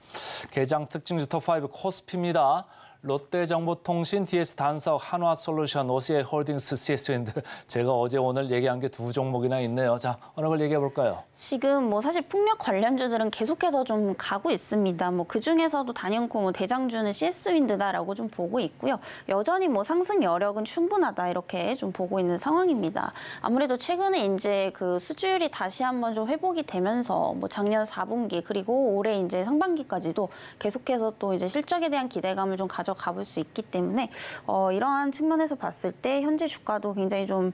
개장 특징주 톱5 코스피입니다. 롯데정보통신, DS단석, 한화솔루션, OCI홀딩스, CS윈드. 제가 어제 오늘 얘기한 게 두 종목이나 있네요. 자, 어느 걸 얘기해 볼까요? 지금 뭐 사실 풍력 관련주들은 계속해서 좀 가고 있습니다. 뭐 그중에서도 단연코 뭐 대장주는 CS윈드다라고 좀 보고 있고요. 여전히 뭐 상승 여력은 충분하다 이렇게 좀 보고 있는 상황입니다. 아무래도 최근에 이제 그 수주율이 다시 한번 좀 회복이 되면서 뭐 작년 4분기 그리고 올해 이제 상반기까지도 계속해서 또 이제 실적에 대한 기대감을 좀 가져가 볼 수 있기 때문에 이러한 측면에서 봤을 때 현재 주가도 굉장히 좀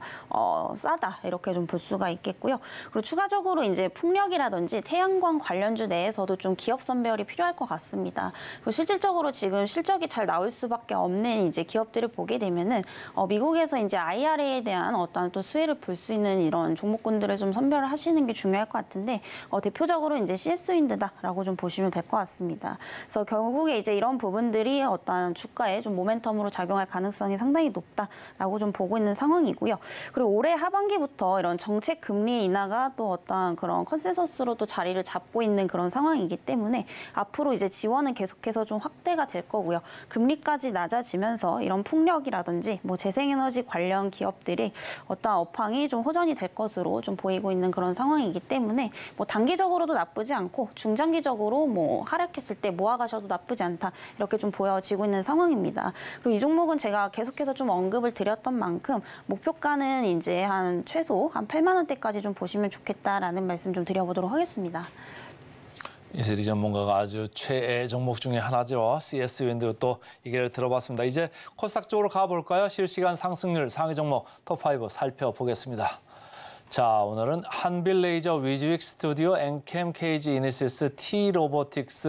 싸다 이렇게 좀 볼 수가 있겠고요. 그리고 추가적으로 이제 풍력이라든지 태양광 관련주 내에서도 좀 기업 선별이 필요할 것 같습니다. 그리고 실질적으로 지금 실적이 잘 나올 수밖에 없는 이제 기업들을 보게 되면은 미국에서 이제 IRA에 대한 어떤 또 수혜를 볼 수 있는 이런 종목군들을 좀 선별을 하시는 게 중요할 것 같은데 대표적으로 이제 CS윈드다라고 좀 보시면 될 것 같습니다. 그래서 결국에 이제 이런 부분들이 어떤 주가에 좀 모멘텀으로 작용할 가능성이 상당히 높다라고 좀 보고 있는 상황이고요. 그리고 올해 하반기부터 이런 정책 금리 인하가 또 어떤 그런 컨센서스로 또 자리를 잡고 있는 그런 상황이기 때문에 앞으로 이제 지원은 계속해서 좀 확대가 될 거고요. 금리까지 낮아지면서 이런 풍력이라든지 뭐 재생에너지 관련 기업들이 어떤 업황이 좀 호전이 될 것으로 좀 보이고 있는 그런 상황이기 때문에 뭐 단기적으로도 나쁘지 않고 중장기적으로 뭐 하락했을 때 모아가셔도 나쁘지 않다 이렇게 좀 보여지고 있는 상황입니다. 그리고 이 종목은 제가 계속해서 좀 언급을 드렸던 만큼 목표가는 이제 한 최소 한 8만 원대까지 좀 보시면 좋겠다라는 말씀 좀 드려보도록 하겠습니다. 이슬이 전문가가 아주 최애 종목 중에 하나죠. CS윈드 또 얘기를 들어봤습니다. 이제 코스닥 쪽으로 가볼까요? 실시간 상승률 상위 종목 톱5 살펴보겠습니다. 자, 오늘은 한빌레이저, 위즈윅 스튜디오, 엔캠, KG 이니시스, T-로보틱스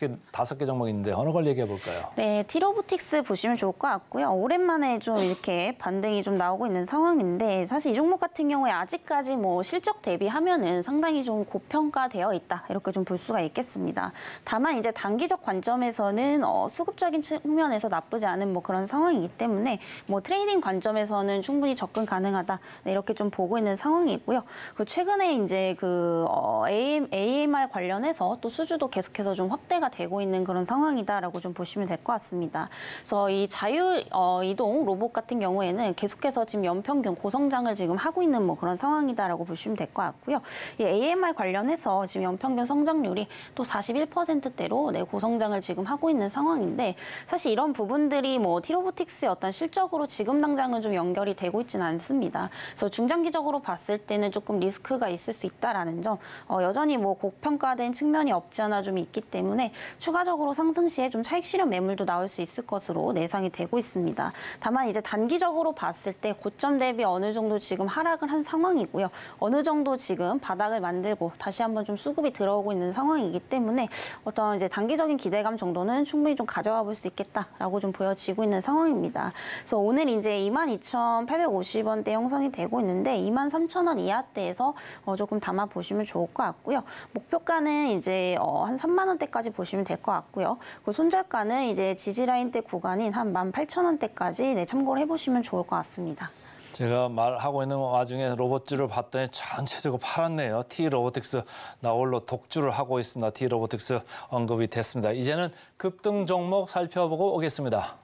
이렇게 5개 종목이 있는데 어느 걸 얘기해 볼까요? 네, T-로보틱스 보시면 좋을 것 같고요. 오랜만에 좀 이렇게 반등이 좀 나오고 있는 상황인데 사실 이 종목 같은 경우에 아직까지 뭐 실적 대비하면은 상당히 좀 고평가되어 있다 이렇게 좀 볼 수가 있겠습니다. 다만 이제 단기적 관점에서는 수급적인 측면에서 나쁘지 않은 뭐 그런 상황이기 때문에 뭐 트레이딩 관점에서는 충분히 접근 가능하다 이렇게 좀 보고 있는 상황이고요. 그 최근에 이제 그 AMR 관련해서 또 수주도 계속해서 좀 확대가 되고 있는 그런 상황이다라고 좀 보시면 될 것 같습니다. 그래서 이 자율 이동 로봇 같은 경우에는 계속해서 지금 연평균 고성장을 지금 하고 있는 뭐 그런 상황이다라고 보시면 될 것 같고요. 이 AMR 관련해서 지금 연평균 성장률이 또 41%대로 고성장을 지금 하고 있는 상황인데 사실 이런 부분들이 뭐 T-로보틱스의 어떤 실적으로 지금 당장은 좀 연결이 되고 있지는 않습니다. 그래서 중장기적으로 봤을 때는 조금 리스크가 있을 수 있다라는 점, 여전히 뭐 고평가된 측면이 없지 않아 좀 있기 때문에 추가적으로 상승 시에 좀 차익 실현 매물도 나올 수 있을 것으로 예상이 되고 있습니다. 다만 이제 단기적으로 봤을 때 고점 대비 어느 정도 지금 하락을 한 상황이고요. 어느 정도 지금 바닥을 만들고 다시 한번 좀 수급이 들어오고 있는 상황이기 때문에 어떤 이제 단기적인 기대감 정도는 충분히 좀 가져가 볼 수 있겠다라고 좀 보여지고 있는 상황입니다. 그래서 오늘 이제 22,850원대 형성이 되고 있는데 23,000원 이하대에서 조금 담아 보시면 좋을 것 같고요. 목표가는 이제 한 3만 원대까지 보시면 될 것 같고요. 그 손절가는 이제 지지라인대 구간인 한 18,000원대까지 참고를 해보시면 좋을 것 같습니다. 제가 말하고 있는 와중에 로봇주를 봤더니 전체적으로 팔았네요. T-로보틱스 나 홀로 독주를 하고 있습니다. T-로보틱스 언급이 됐습니다. 이제는 급등 종목 살펴보고 오겠습니다.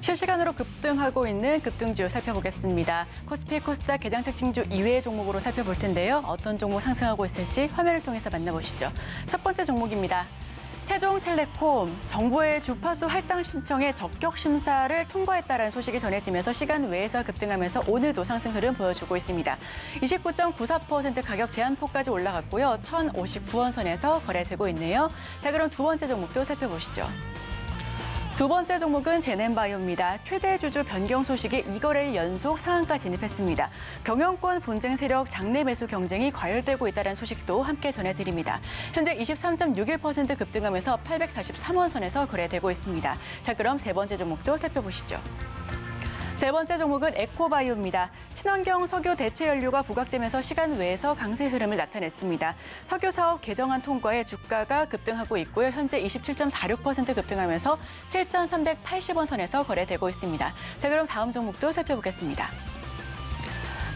실시간으로 급등하고 있는 급등주 살펴보겠습니다. 코스피 코스닥 개장 특징주 이외의 종목으로 살펴볼 텐데요. 어떤 종목 상승하고 있을지 화면을 통해서 만나보시죠. 첫 번째 종목입니다. 세종텔레콤, 정부의 주파수 할당 신청에 적격 심사를 통과했다는 소식이 전해지면서 시간 외에서 급등하면서 오늘도 상승 흐름 보여주고 있습니다. 29.94% 가격 제한폭까지 올라갔고요. 1,059원 선에서 거래되고 있네요. 자, 그럼 두 번째 종목도 살펴보시죠. 두 번째 종목은 제넨바이오입니다. 최대 주주 변경 소식에 2거래일 연속 상한가 진입했습니다. 경영권 분쟁 세력 장내 매수 경쟁이 과열되고 있다는 소식도 함께 전해드립니다. 현재 23.61% 급등하면서 843원 선에서 거래되고 있습니다. 자, 그럼 세 번째 종목도 살펴보시죠. 세 번째 종목은 에코바이오입니다. 친환경 석유 대체 연료가 부각되면서 시간 외에서 강세 흐름을 나타냈습니다. 석유 사업 개정안 통과에 주가가 급등하고 있고요. 현재 27.46% 급등하면서 7,380원 선에서 거래되고 있습니다. 자, 그럼 다음 종목도 살펴보겠습니다.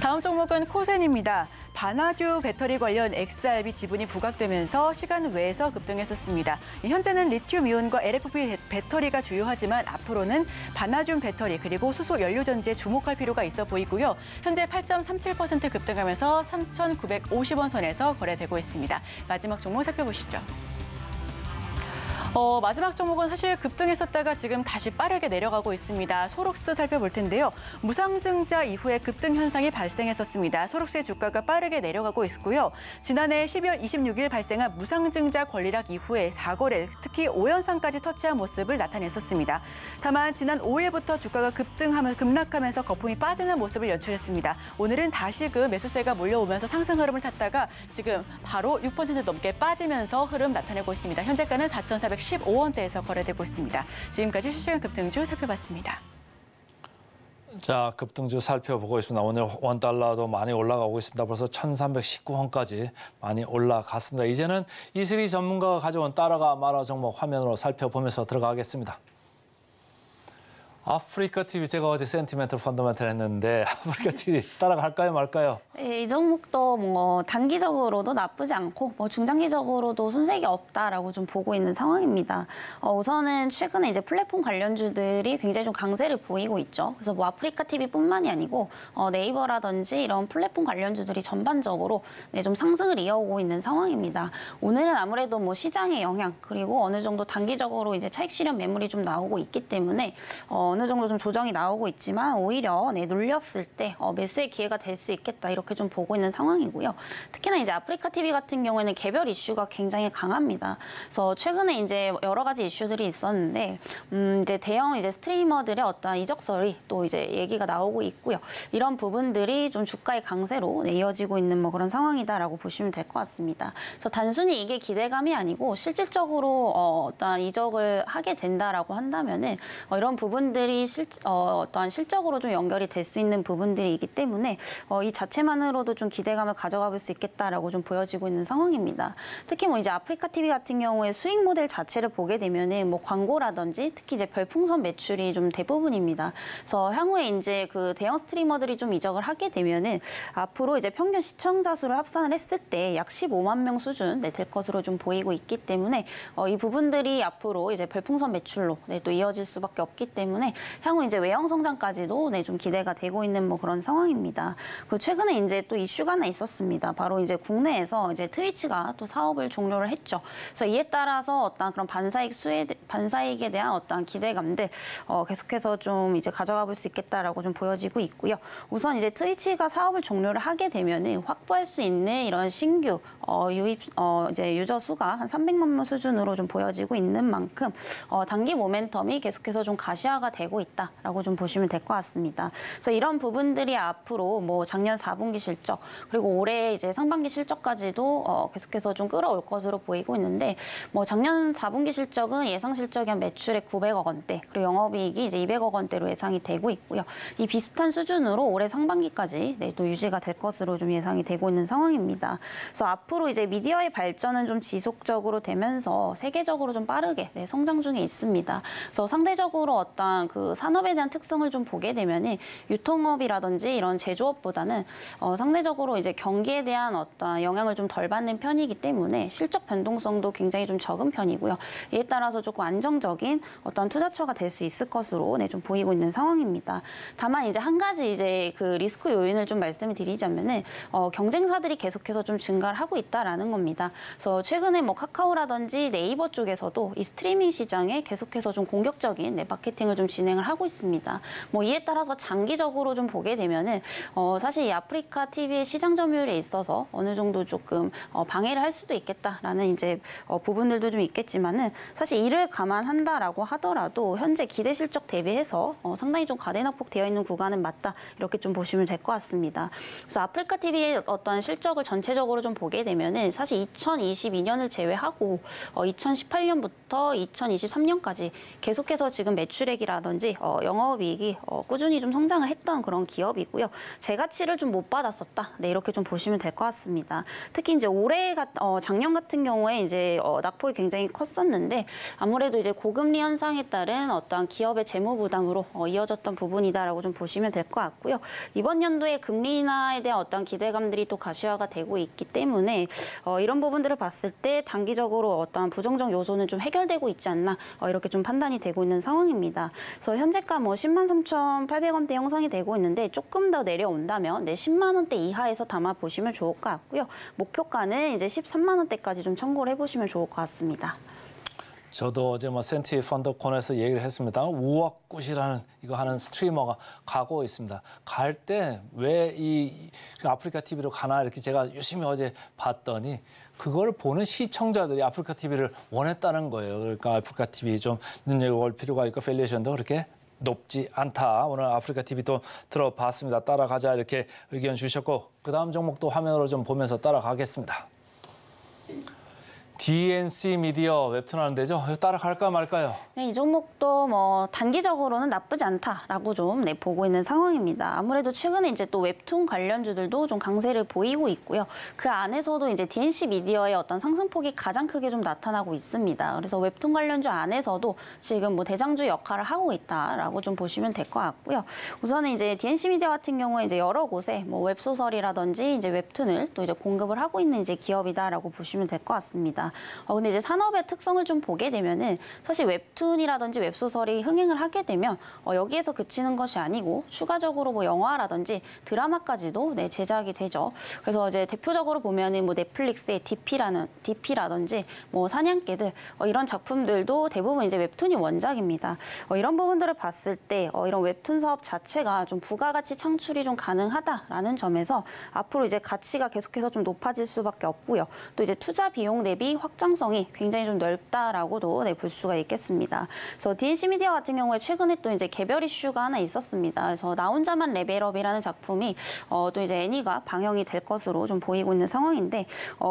다음 종목은 코센입니다. 바나듐 배터리 관련 XRP 지분이 부각되면서 시간 외에서 급등했었습니다. 현재는 리튬이온과 LFP 배터리가 주요하지만 앞으로는 바나듐 배터리 그리고 수소 연료 전지에 주목할 필요가 있어 보이고요. 현재 8.37% 급등하면서 3,950원 선에서 거래되고 있습니다. 마지막 종목 살펴보시죠. 마지막 종목은 사실 급등했었다가 지금 다시 빠르게 내려가고 있습니다. 소록스 살펴볼 텐데요. 무상증자 이후에 급등 현상이 발생했었습니다. 소록스의 주가가 빠르게 내려가고 있고요. 지난해 12월 26일 발생한 무상증자 권리락 이후에 4거래, 특히 5연상까지 터치한 모습을 나타냈었습니다. 다만 지난 5일부터 주가가 급락하면서 거품이 빠지는 모습을 연출했습니다. 오늘은 다시금 매수세가 몰려오면서 상승 흐름을 탔다가 지금 바로 6% 넘게 빠지면서 흐름 나타내고 있습니다. 현재가는 4,415원대에서 거래되고 있습니다. 지금까지 실시간 급등주 살펴봤습니다. 자, 급등주 살펴보고 있습니다. 오늘 원달러도 많이 올라가고 있습니다. 벌써 1,319원까지 많이 올라갔습니다. 이제는 이슬이 전문가가 가져온 따라가 마라 종목 화면으로 살펴보면서 들어가겠습니다. 아프리카 TV 제가 어제 센티멘털 펀더멘털 했는데 아프리카 TV 따라갈까요 말까요? 네, 이 종목도 뭐 단기적으로도 나쁘지 않고 뭐 중장기적으로도 손색이 없다라고 좀 보고 있는 상황입니다. 우선은 최근에 이제 플랫폼 관련주들이 굉장히 좀 강세를 보이고 있죠. 그래서 뭐 아프리카 TV뿐만이 아니고 네이버라든지 이런 플랫폼 관련주들이 전반적으로 좀 상승을 이어오고 있는 상황입니다. 오늘은 아무래도 뭐 시장의 영향 그리고 어느 정도 단기적으로 이제 차익 실현 매물이 좀 나오고 있기 때문에 어느 정도 좀 조정이 나오고 있지만 오히려 눌렸을 때 매수의 기회가 될 수 있겠다 이렇게 좀 보고 있는 상황이고요. 특히나 이제 아프리카 TV 같은 경우에는 개별 이슈가 굉장히 강합니다. 그래서 최근에 이제 여러 가지 이슈들이 있었는데 이제 대형 이제 스트리머들의 어떤 이적설이 또 이제 얘기가 나오고 있고요. 이런 부분들이 좀 주가의 강세로 이어지고 있는 뭐 그런 상황이다라고 보시면 될 것 같습니다. 그래서 단순히 이게 기대감이 아니고 실질적으로 어떤 이적을 하게 된다라고 한다면은 이런 부분들이 어떠한 실적으로 좀 연결이 될 수 있는 부분들이기 때문에 이 자체만으로도 좀 기대감을 가져가 볼 수 있겠다라고 좀 보여지고 있는 상황입니다. 특히 뭐 이제 아프리카 TV 같은 경우에 수익 모델 자체를 보게 되면은 뭐 광고라든지 특히 이제 별풍선 매출이 좀 대부분입니다. 그래서 향후에 이제 그 대형 스트리머들이 좀 이적을 하게 되면은 앞으로 이제 평균 시청자 수를 합산을 했을 때 약 15만 명 수준 될 것으로 좀 보이고 있기 때문에 이 부분들이 앞으로 이제 별풍선 매출로 또 이어질 수밖에 없기 때문에 향후 이제 외형 성장까지도 좀 기대가 되고 있는 뭐 그런 상황입니다. 그 최근에 이제 또 이슈가 하나 있었습니다. 바로 이제 국내에서 이제 트위치가 또 사업을 종료를 했죠. 그래서 이에 따라서 어떤 그런 반사익에 대한 어떤 기대감들 계속해서 좀 이제 가져가 볼 수 있겠다라고 좀 보여지고 있고요. 우선 이제 트위치가 사업을 종료를 하게 되면은 확보할 수 있는 이런 신규 유입 이제 유저 수가 한 300만 명 수준으로 좀 보여지고 있는 만큼 단기 모멘텀이 계속해서 좀 가시화가 되고 있다라고 좀 보시면 될 것 같습니다. 그래서 이런 부분들이 앞으로 뭐 작년 4분기 실적 그리고 올해 이제 상반기 실적까지도 계속해서 좀 끌어올 것으로 보이고 있는데 뭐 작년 4분기 실적은 예상 실적이 한 매출액 900억 원대 그리고 영업이익이 이제 200억 원대로 예상이 되고 있고요. 이 비슷한 수준으로 올해 상반기까지 또 유지가 될 것으로 좀 예상이 되고 있는 상황입니다. 그래서 앞으로 이제 미디어의 발전은 좀 지속적으로 되면서 세계적으로 좀 빠르게 성장 중에 있습니다. 그래서 상대적으로 어떤 그 산업에 대한 특성을 좀 보게 되면은 유통업이라든지 이런 제조업보다는 상대적으로 이제 경기에 대한 어떤 영향을 좀 덜 받는 편이기 때문에 실적 변동성도 굉장히 좀 적은 편이고요. 이에 따라서 조금 안정적인 어떤 투자처가 될 수 있을 것으로 좀 보이고 있는 상황입니다. 다만 이제 한 가지 이제 그 리스크 요인을 좀 말씀을 드리자면은 경쟁사들이 계속해서 좀 증가를 하고 있다라는 겁니다. 그래서 최근에 뭐 카카오라든지 네이버 쪽에서도 이 스트리밍 시장에 계속해서 좀 공격적인 마케팅을 좀 진행을 하고 있습니다. 뭐 이에 따라서 장기적으로 좀 보게 되면은 사실 이 아프리카 TV의 시장 점유율에 있어서 어느 정도 조금 방해를 할 수도 있겠다라는 이제 부분들도 좀 있겠지만은 사실 이를 감안한다라고 하더라도 현재 기대 실적 대비해서 상당히 좀 과대낙폭 되어 있는 구간은 맞다 이렇게 좀 보시면 될 것 같습니다. 그래서 아프리카 TV의 어떤 실적을 전체적으로 좀 보게 되면은 사실 2022년을 제외하고 2018년부터 2023년까지 계속해서 지금 매출액이라든지 영업이익이 꾸준히 좀 성장을 했던 그런 기업이고요. 재가치를 좀 못 받았었다. 네, 이렇게 좀 보시면 될 것 같습니다. 특히 이제 작년 같은 경우에 이제 낙폭이 굉장히 컸었는데 아무래도 이제 고금리 현상에 따른 어떠한 기업의 재무 부담으로 이어졌던 부분이다라고 좀 보시면 될 것 같고요. 이번 연도에 금리 인하에 대한 어떤 기대감들이 또 가시화가 되고 있기 때문에 이런 부분들을 봤을 때 단기적으로 어떠한 부정적 요소는 좀 해결되고 있지 않나 이렇게 좀 판단이 되고 있는 상황입니다. 그래서 현재가 103,800원대 형성이 되고 있는데 조금 더 내려온다면 10만 원대 이하에서 담아 보시면 좋을 것 같고요. 목표가는 이제 13만 원대까지 좀 참고를 해보시면 좋을 것 같습니다. 저도 어제 센티 펀드 코너에서 얘기를 했습니다. 우악굿이라는 이거 하는 스트리머가 가고 있습니다. 갈 때 왜 이 아프리카 TV로 가나 이렇게 제가 유심히 어제 봤더니 그걸 보는 시청자들이 아프리카 TV를 원했다는 거예요. 그러니까 아프리카 TV 좀 눈여겨볼 필요가 있고 밸류에이션도 그렇게 높지 않다. 오늘 아프리카 TV도 들어봤습니다. 따라가자 이렇게 의견 주셨고 그다음 종목도 화면으로 좀 보면서 따라가겠습니다. DNC 미디어 웹툰 하는 데죠? 따라갈까 말까요? 네, 이 종목도 단기적으로는 나쁘지 않다라고 좀 보고 있는 상황입니다. 아무래도 최근에 이제 또 웹툰 관련주들도 좀 강세를 보이고 있고요. 그 안에서도 이제 DNC 미디어의 어떤 상승폭이 가장 크게 좀 나타나고 있습니다. 그래서 웹툰 관련주 안에서도 지금 대장주 역할을 하고 있다라고 좀 보시면 될 것 같고요. 우선은 이제 DNC 미디어 같은 경우에 이제 여러 곳에 웹소설이라든지 이제 웹툰을 또 이제 공급을 하고 있는 이제 기업이다라고 보시면 될 것 같습니다. 근데 이제 산업의 특성을 좀 보게 되면은 사실 웹툰이라든지 웹소설이 흥행을 하게 되면 여기에서 그치는 것이 아니고 추가적으로 영화라든지 드라마까지도 제작이 되죠. 그래서 이제 대표적으로 보면은 넷플릭스의 DP라든지 사냥개들 이런 작품들도 대부분 이제 웹툰이 원작입니다. 이런 부분들을 봤을 때 이런 웹툰 사업 자체가 좀 부가가치 창출이 좀 가능하다라는 점에서 앞으로 이제 가치가 계속해서 좀 높아질 수밖에 없고요. 또 이제 투자 비용 대비 확장성이 굉장히 좀 넓다라고도 볼 수가 있겠습니다. 그래서 DNC 미디어 같은 경우에 최근에 또 이제 개별 이슈가 하나 있었습니다. 그래서 나 혼자만 레벨업이라는 작품이 또 이제 애니가 방영이 될 것으로 좀 보이고 있는 상황인데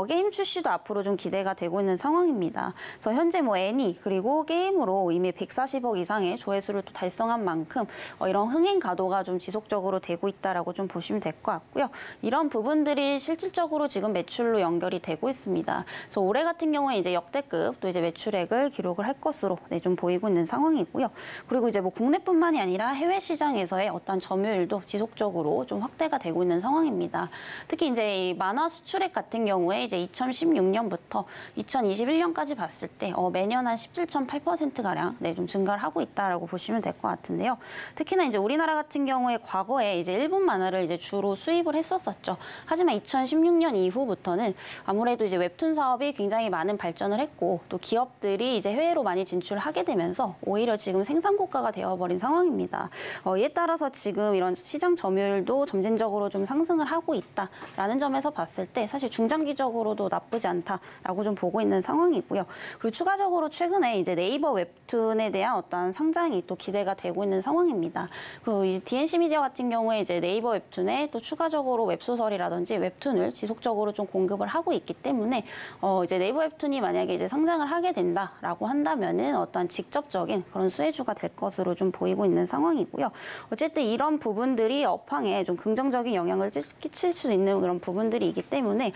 게임 출시도 앞으로 좀 기대가 되고 있는 상황입니다. 그래서 현재 애니 그리고 게임으로 이미 140억 이상의 조회수를 또 달성한 만큼 이런 흥행 가도가 좀 지속적으로 되고 있다라고 좀 보시면 될 것 같고요. 이런 부분들이 실질적으로 지금 매출로 연결이 되고 있습니다. 그래서 올해 같은 경우에 이제 역대급 또 이제 매출액을 기록을 할 것으로 좀 보이고 있는 상황이고요. 그리고 이제 국내뿐만이 아니라 해외 시장에서의 어떤 점유율도 지속적으로 좀 확대가 되고 있는 상황입니다. 특히 이제 이 만화 수출액 같은 경우에 이제 2016년부터 2021년까지 봤을 때 매년 한 17.8% 가량 좀 증가를 하고 있다라고 보시면 될 것 같은데요. 특히나 이제 우리나라 같은 경우에 과거에 이제 일본 만화를 이제 주로 수입을 했었었죠. 하지만 2016년 이후부터는 아무래도 이제 웹툰 사업이 굉장히 많은 발전을 했고 또 기업들이 이제 해외로 많이 진출하게 되면서 오히려 지금 생산 국가가 되어버린 상황입니다. 이에 따라서 지금 이런 시장 점유율도 점진적으로 좀 상승을 하고 있다라는 점에서 봤을 때 사실 중장기적으로도 나쁘지 않다라고 좀 보고 있는 상황이고요. 그리고 추가적으로 최근에 이제 네이버 웹툰에 대한 어떤 상장이 또 기대가 되고 있는 상황입니다. 그 DNC 미디어 같은 경우에 이제 네이버 웹툰에 또 추가적으로 웹소설이라든지 웹툰을 지속적으로 좀 공급을 하고 있기 때문에 이제 네이버 웹툰이 만약에 이제 상장을 하게 된다라고 한다면은 어떠한 직접적인 그런 수혜주가 될 것으로 좀 보이고 있는 상황이고요. 어쨌든 이런 부분들이 업황에 좀 긍정적인 영향을 끼칠 수 있는 그런 부분들이 있기 때문에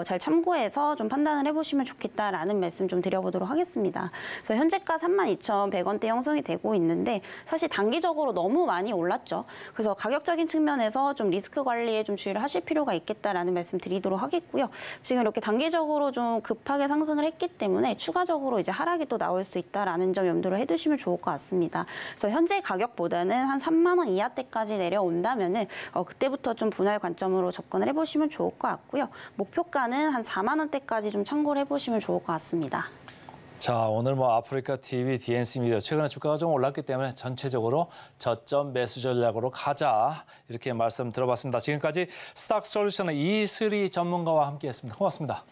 잘 참고해서 좀 판단을 해보시면 좋겠다라는 말씀 좀 드려보도록 하겠습니다. 그래서 현재가 32,100원대 형성이 되고 있는데 사실 단기적으로 너무 많이 올랐죠. 그래서 가격적인 측면에서 좀 리스크 관리에 좀 주의를 하실 필요가 있겠다라는 말씀 드리도록 하겠고요. 지금 이렇게 단기적으로 좀 급하게 상승을 했기 때문에 추가적으로 이제 하락이 또 나올 수 있다라는 점 염두를 해두시면 좋을 것 같습니다. 그래서 현재 가격보다는 한 3만 원 이하대까지 내려온다면은 그때부터 좀 분할 관점으로 접근을 해보시면 좋을 것 같고요. 목표가는 한 4만 원대까지 좀 참고를 해보시면 좋을 것 같습니다. 자, 오늘 아프리카 TV, DNC 미디어 최근에 주가가 좀 올랐기 때문에 전체적으로 저점 매수 전략으로 가자 이렇게 말씀 들어봤습니다. 지금까지 스탁솔루션의 이슬이 전문가와 함께했습니다. 고맙습니다.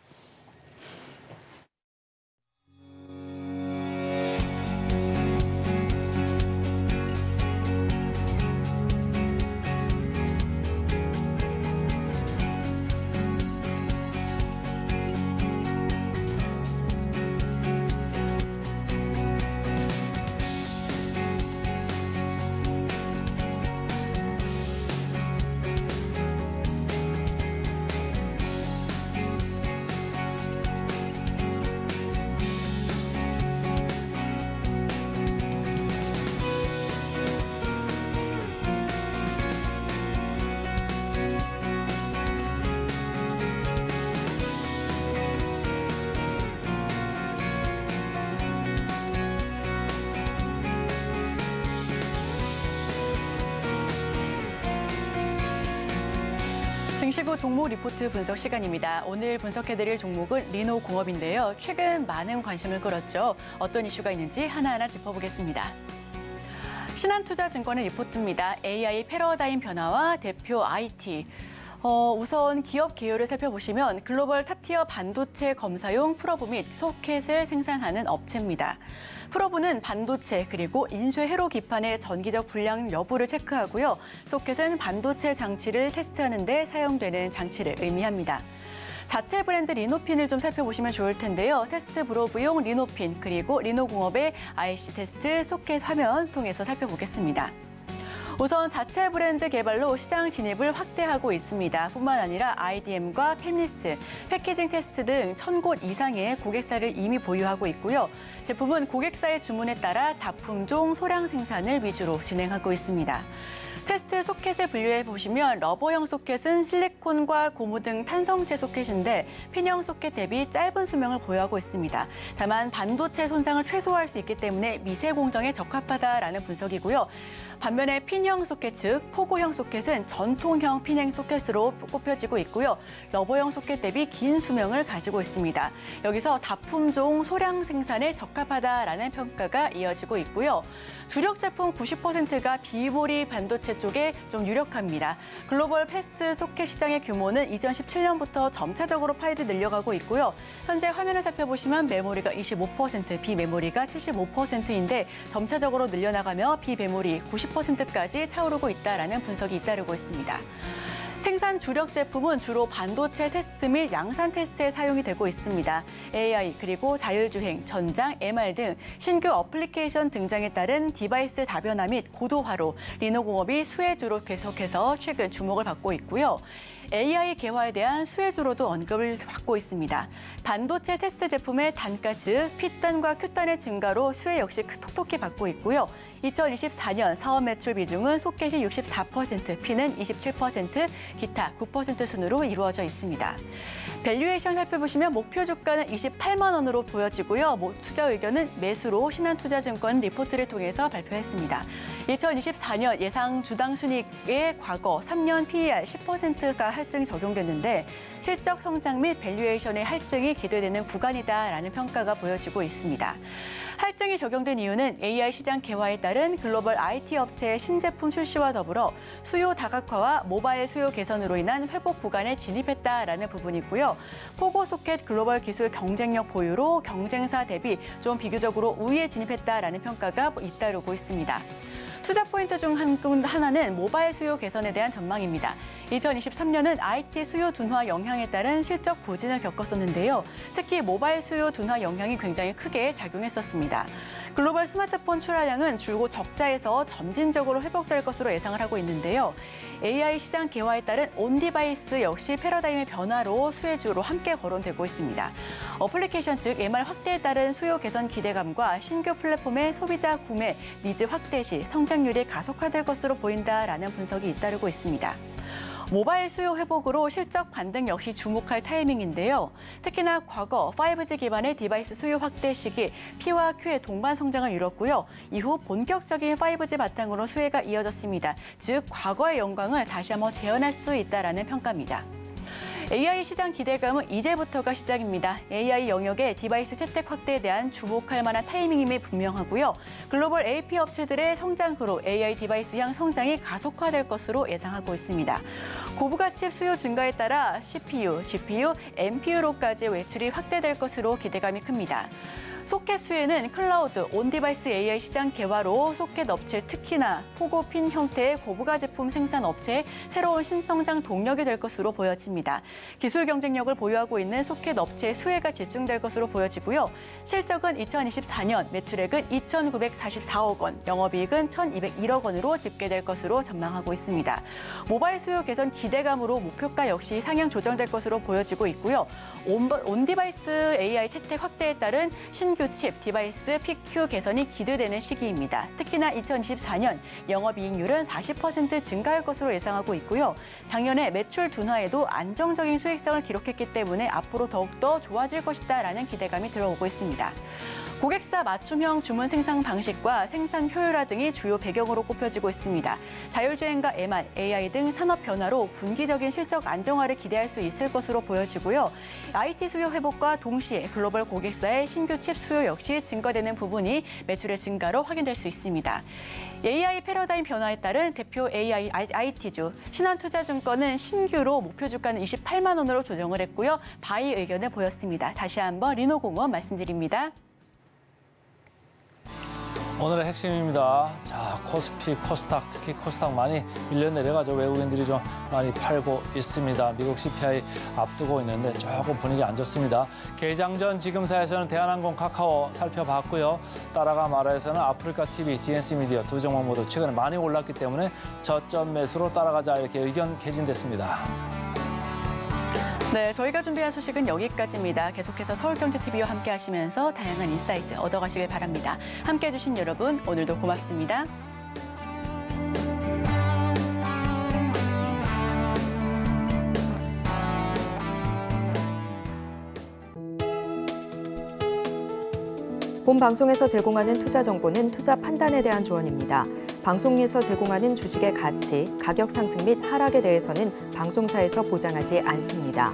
증시 후 종목 리포트 분석 시간입니다. 오늘 분석해드릴 종목은 리노공업인데요. 최근 많은 관심을 끌었죠. 어떤 이슈가 있는지 하나하나 짚어보겠습니다. 신한투자증권의 리포트입니다. AI 패러다임 변화와 대표 IT. 우선 기업 개요를 살펴보시면 글로벌 탑티어 반도체 검사용 프로브 및 소켓을 생산하는 업체입니다. 프로브는 반도체 그리고 인쇄 회로 기판의 전기적 불량 여부를 체크하고요. 소켓은 반도체 장치를 테스트하는 데 사용되는 장치를 의미합니다. 자체 브랜드 리노핀을 좀 살펴보시면 좋을 텐데요. 테스트 프로브용 리노핀 그리고 리노공업의 IC 테스트 소켓 화면 통해서 살펴보겠습니다. 우선 자체 브랜드 개발로 시장 진입을 확대하고 있습니다. 뿐만 아니라 IDM과 팹리스, 패키징 테스트 등 1,000곳 이상의 고객사를 이미 보유하고 있고요. 제품은 고객사의 주문에 따라 다품종 소량 생산을 위주로 진행하고 있습니다. 테스트 소켓을 분류해 보시면 러버형 소켓은 실리콘과 고무 등 탄성체 소켓인데 핀형 소켓 대비 짧은 수명을 보유하고 있습니다. 다만 반도체 손상을 최소화할 수 있기 때문에 미세 공정에 적합하다라는 분석이고요. 반면에 핀형 소켓 즉 포고형 소켓은 전통형 핀형 소켓으로 꼽혀지고 있고요. 러버형 소켓 대비 긴 수명을 가지고 있습니다. 여기서 다품종 소량 생산에 적합하다라는 평가가 이어지고 있고요. 주력 제품 90%가 비모리 반도체 쪽에 좀 유력합니다. 글로벌 패스트 소켓 시장의 규모는 2017년부터 점차적으로 파일이 늘려가고 있고요. 현재 화면을 살펴보시면 메모리가 25%, 비메모리가 75%인데 점차적으로 늘려나가며 비메모리 90%까지 차오르고 있다라는 분석이 잇따르고 있습니다. 생산 주력 제품은 주로 반도체 테스트 및 양산 테스트에 사용이 되고 있습니다. AI 그리고 자율주행, 전장, MR 등 신규 어플리케이션 등장에 따른 디바이스 다변화 및 고도화로 리노공업이 수혜주로 계속해서 최근 주목을 받고 있고요. AI 개화에 대한 수혜주로도 언급을 받고 있습니다. 반도체 테스트 제품의 단가 즉 P단과 Q단의 증가로 수혜 역시 톡톡히 받고 있고요. 2024년 사업 매출 비중은 소켓이 64%, P는 27%, 기타 9% 순으로 이루어져 있습니다. 밸류에이션 살펴보시면 목표 주가는 28만 원으로 보여지고요. 투자 의견은 매수로 신한투자증권 리포트를 통해서 발표했습니다. 2024년 예상 주당 순이익의 과거 3년 PER 10%가 할증이 적용됐는데 실적 성장 및 밸류에이션의 할증이 기대되는 구간이다라는 평가가 보여지고 있습니다. 할증이 적용된 이유는 AI 시장 개화에 따른 글로벌 IT 업체의 신제품 출시와 더불어 수요 다각화와 모바일 수요 개선으로 인한 회복 구간에 진입했다라는 부분이고요. 포고 소켓 글로벌 기술 경쟁력 보유로 경쟁사 대비 좀 비교적으로 우위에 진입했다라는 평가가 잇따르고 있습니다. 투자 포인트 중 하나는 모바일 수요 개선에 대한 전망입니다. 2023년은 IT 수요 둔화 영향에 따른 실적 부진을 겪었었는데요. 특히 모바일 수요 둔화 영향이 굉장히 크게 작용했었습니다. 글로벌 스마트폰 출하량은 줄곧 적자에서 점진적으로 회복될 것으로 예상을 하고 있는데요. AI 시장 개화에 따른 온디바이스 역시 패러다임의 변화로 수혜주로 함께 거론되고 있습니다. 어플리케이션 즉 MR 확대에 따른 수요 개선 기대감과 신규 플랫폼의 소비자 구매 니즈 확대 시 성장률이 가속화될 것으로 보인다라는 분석이 잇따르고 있습니다. 모바일 수요 회복으로 실적 반등 역시 주목할 타이밍인데요. 특히나 과거 5G 기반의 디바이스 수요 확대 시기 P와 Q의 동반 성장을 이뤘고요. 이후 본격적인 5G 바탕으로 수혜가 이어졌습니다. 즉 과거의 영광을 다시 한번 재현할 수 있다라는 평가입니다. AI 시장 기대감은 이제부터가 시작입니다. AI 영역의 디바이스 채택 확대에 대한 주목할 만한 타이밍임이 분명하고요. 글로벌 AP 업체들의 성장으로 AI 디바이스 향 성장이 가속화될 것으로 예상하고 있습니다. 고부가 칩 수요 증가에 따라 CPU, GPU, NPU로까지 외출이 확대될 것으로 기대감이 큽니다. 소켓 수혜는 클라우드, 온디바이스 AI 시장 개화로 소켓 업체 특히나 포고핀 형태의 고부가 제품 생산 업체의 새로운 신성장 동력이 될 것으로 보여집니다. 기술 경쟁력을 보유하고 있는 소켓 업체의 수혜가 집중될 것으로 보여지고요. 실적은 2024년 매출액은 2,944억 원, 영업이익은 1,201억 원으로 집계될 것으로 전망하고 있습니다. 모바일 수요 개선 기대감으로 목표가 역시 상향 조정될 것으로 보여지고 있고요. 온디바이스 AI 채택 확대에 따른 신규 칩, 디바이스, PQ 개선이 기대되는 시기입니다. 특히나 2024년 영업이익률은 40% 증가할 것으로 예상하고 있고요. 작년에 매출 둔화에도 안정적인 수익성을 기록했기 때문에 앞으로 더욱더 좋아질 것이다라는 기대감이 들어오고 있습니다. 고객사 맞춤형 주문 생산 방식과 생산 효율화 등이 주요 배경으로 꼽혀지고 있습니다. 자율주행과 MR, AI 등 산업 변화로 분기적인 실적 안정화를 기대할 수 있을 것으로 보여지고요. IT 수요 회복과 동시에 글로벌 고객사의 신규 칩 수요 역시 증가되는 부분이 매출의 증가로 확인될 수 있습니다. AI 패러다임 변화에 따른 대표 AI IT주 신한투자증권은 신규로 목표 주가는 28만 원으로 조정을 했고요. 바이 의견을 보였습니다. 다시 한번 리노공업 말씀드립니다. 오늘의 핵심입니다. 자, 코스피, 코스닥, 특히 코스닥 많이 밀려 내려가죠. 외국인들이 좀 많이 팔고 있습니다. 미국 CPI 앞두고 있는데 조금 분위기 안 좋습니다. 개장 전 지금사에서는 대한항공, 카카오 살펴봤고요. 따라가 말아에서는 아프리카 TV, DNC 미디어 두 종목 모두 최근에 많이 올랐기 때문에 저점 매수로 따라가자 이렇게 의견 개진됐습니다. 네, 저희가 준비한 소식은 여기까지입니다. 계속해서 서울경제TV와 함께 하시면서 다양한 인사이트 얻어가시길 바랍니다. 함께해 주신 여러분, 오늘도 고맙습니다. 본 방송에서 제공하는 투자 정보는 투자 판단에 대한 조언입니다. 방송에서 제공하는 주식의 가치, 가격 상승 및 하락에 대해서는 방송사에서 보장하지 않습니다.